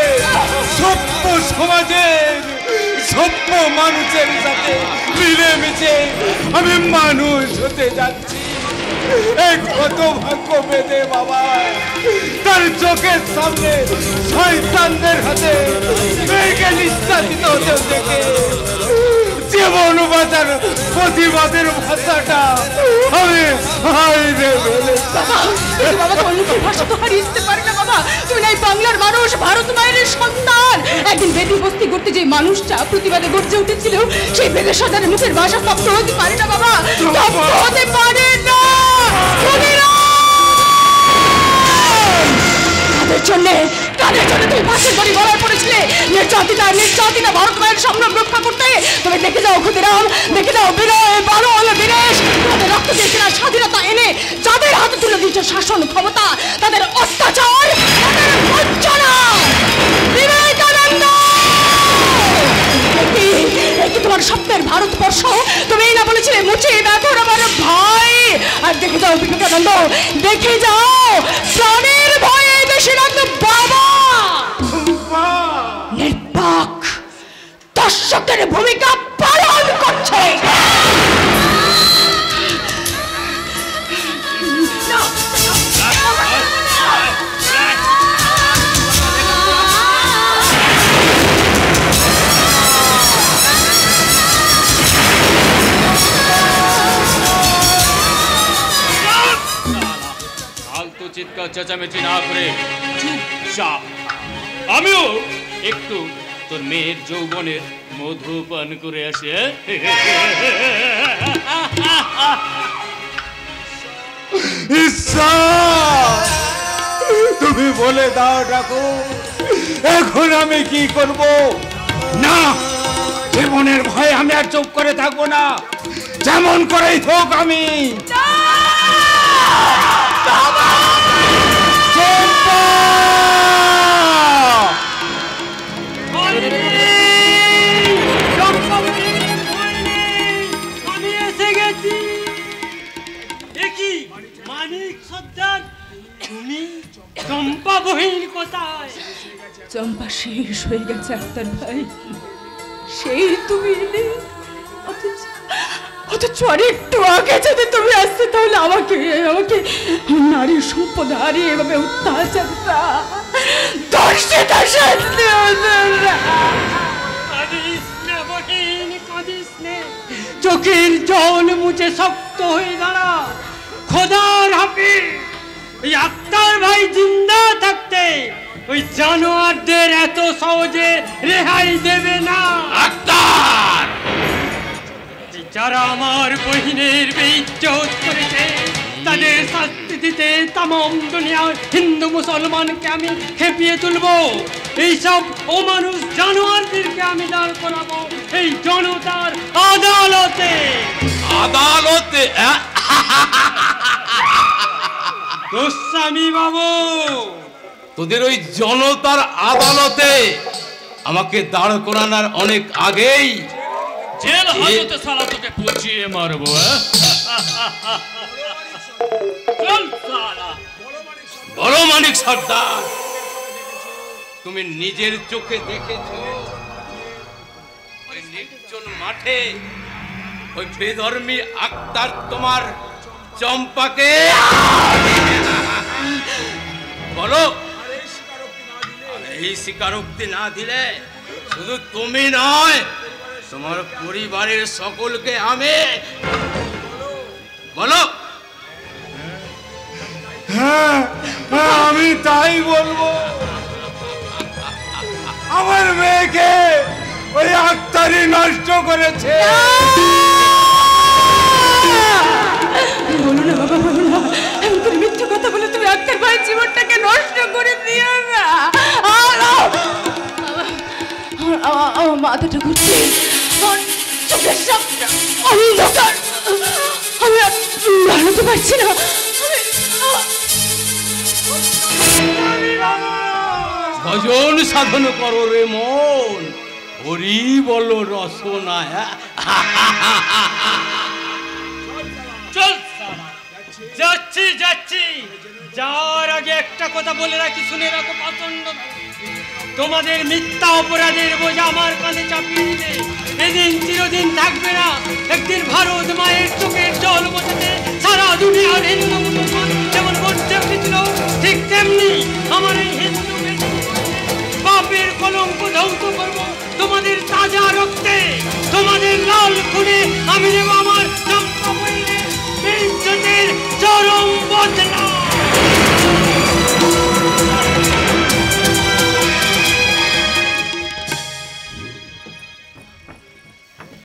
সভ্য সমাজের সভ্য মানুষের সাথে মিলেমিশে আমি মানুষ হতে যাচ্ছি। এই কত ভাগ্য বেদে বাবা, তার চোখের সামনে শয়তানদের হাতে মেয়েকে নির্যাতিত হতে দেখে জীবন বাঁচার প্রতিবাদের ভাষাটা আমি হারিয়ে বাবা, তোমার মুখের ভাষা তো হারিয়ে পারে না বাবা। তুমি নাই বাংলার মানুষ, ভারত মায়ের সন্তান। একদিন বেদি বস্তি করতে যে মানুষটা প্রতিবাদে গর্জে উঠেছিল, সেই বেদের সাজানের মুখের ভাষা স্তব্ধ হতে পারে না বাবা, স্তব্ধ হতে পারে না। তাদের জন্য তুমি পাশের বাড়ি গড়ায় পড়েছিলে, নির্যাতিতা ভারত মায়ের সংগ্রাম রক্ষা করতে। তুমি দেখে যাও ক্ষুদিরাম, দেখে যাও বিনয়, বারল, দীনেশ, তোমাদের রক্ত দিয়ে কিনা স্বাধীনতা এনে যাদের হাতে তুলে দিয়েছে শাসন ক্ষমতা, তাদের অত্যাচার, তাদের দেখে যাও বিবেকানন্দ, দেখে যাও প্রাণের ভয়ে দেশের এক বাবা নির্বাক দর্শকের ভূমিকা পালন করছে। চিৎকার চেঁচামেচি না করে চুপচাপ আমিও একটু তোর মেয়ের যৌবনের মধু পান করে আসি। তুমি বলে দাও ঠাকুর, এখন আমি কি করব? না, জীবনের ভয়ে আমি আর চুপ করে থাকবো না, যেমন করেই হোক আমি আমি এসে গেছি। দেখি মানিক সর্দার, তুমি চম্পা বহিন কোথায়? চম্পা শেষ হয়ে গেছে আক্তার ভাই, সেই তুমি এলে, অথচ আর একটু আগে যদি তুমি আসতে তাহলে আমাকে আমাকে নারী সম্পদ হারিয়ে এভাবে অত্যাচারটা দর্শিতা শাস্তি হতো না। চোখের জল মুছে শক্ত হয়ে দাঁড়া, খোদার হাফিজ। এই আক্তার ভাই জিন্দা থাকতে ওই জানোয়ারদের এত সহজে রেহাই দেবে না। আক্তার, যারা আমার বহিনের বেইজ্জত করেছে তাদের শাস্তি দিতে তামাম দুনিয়ার হিন্দু মুসলমানকে আমি খেপিয়ে তুলবো। এইসব অমানুষ জানোয়ারদেরকে আমি দাঁড় করাবো এই জনতার আদালতে। আদালতে? গোস্বামী বাবু, তোদের ওই জনতার আদালতে আমাকে দাঁড় করানোর অনেক আগেই জেল হাজতে সালা তোকে পচিয়ে মারবো। চল সালা। বলো মানিক সর্দার, তুমি নিজের চোখে দেখেছো ওই নির্জন মাঠে ওই বেধর্মী আক্তার তোমার চম্পাকে? বলো। এই স্বীকারোক্তি না দিলে শুধু তুমি নয়, তোমার পরিবারের সকলকে আমি বলো। হ্যাঁ, আমি তাই বলবো। আমার মেয়েকে ওই আক্তারি নষ্ট করেছে। বলো না বাবা, বলো না, এমন করে মিথ্যে কথা বলে তুমি আক্তার ভাইয়ের জীবনটাকে নষ্ট করে দিও না। আমার মাথাটা ঘুরছে, চোখের সামনে অন্ধকার, আমি আর দাঁড়াতে পারছি না। ভজন সাধন করো রে মন, হরি বলো রসনা। চল যাচ্ছি যাচ্ছি। যাওয়ার আগে একটা কথা বলে রাখি, শুনে রাখো প্রচন্ড। তোমাদের মিথ্যা অপরাধের বোঝা আমার কাঁধে চাপিয়ে দিলে এদিন চিরদিন থাকবে না। একদিন ভারত মায়ের চোখের জল মোছাতে সারা দুনিয়ার হিন্দু মুসলমান যেমন করতে ছিল, ঠিক তেমনি আমার এই হিন্দু পাপের কলঙ্ক ধৌত করবো তোমাদের তাজা রক্তে, তোমাদের লাল খুনে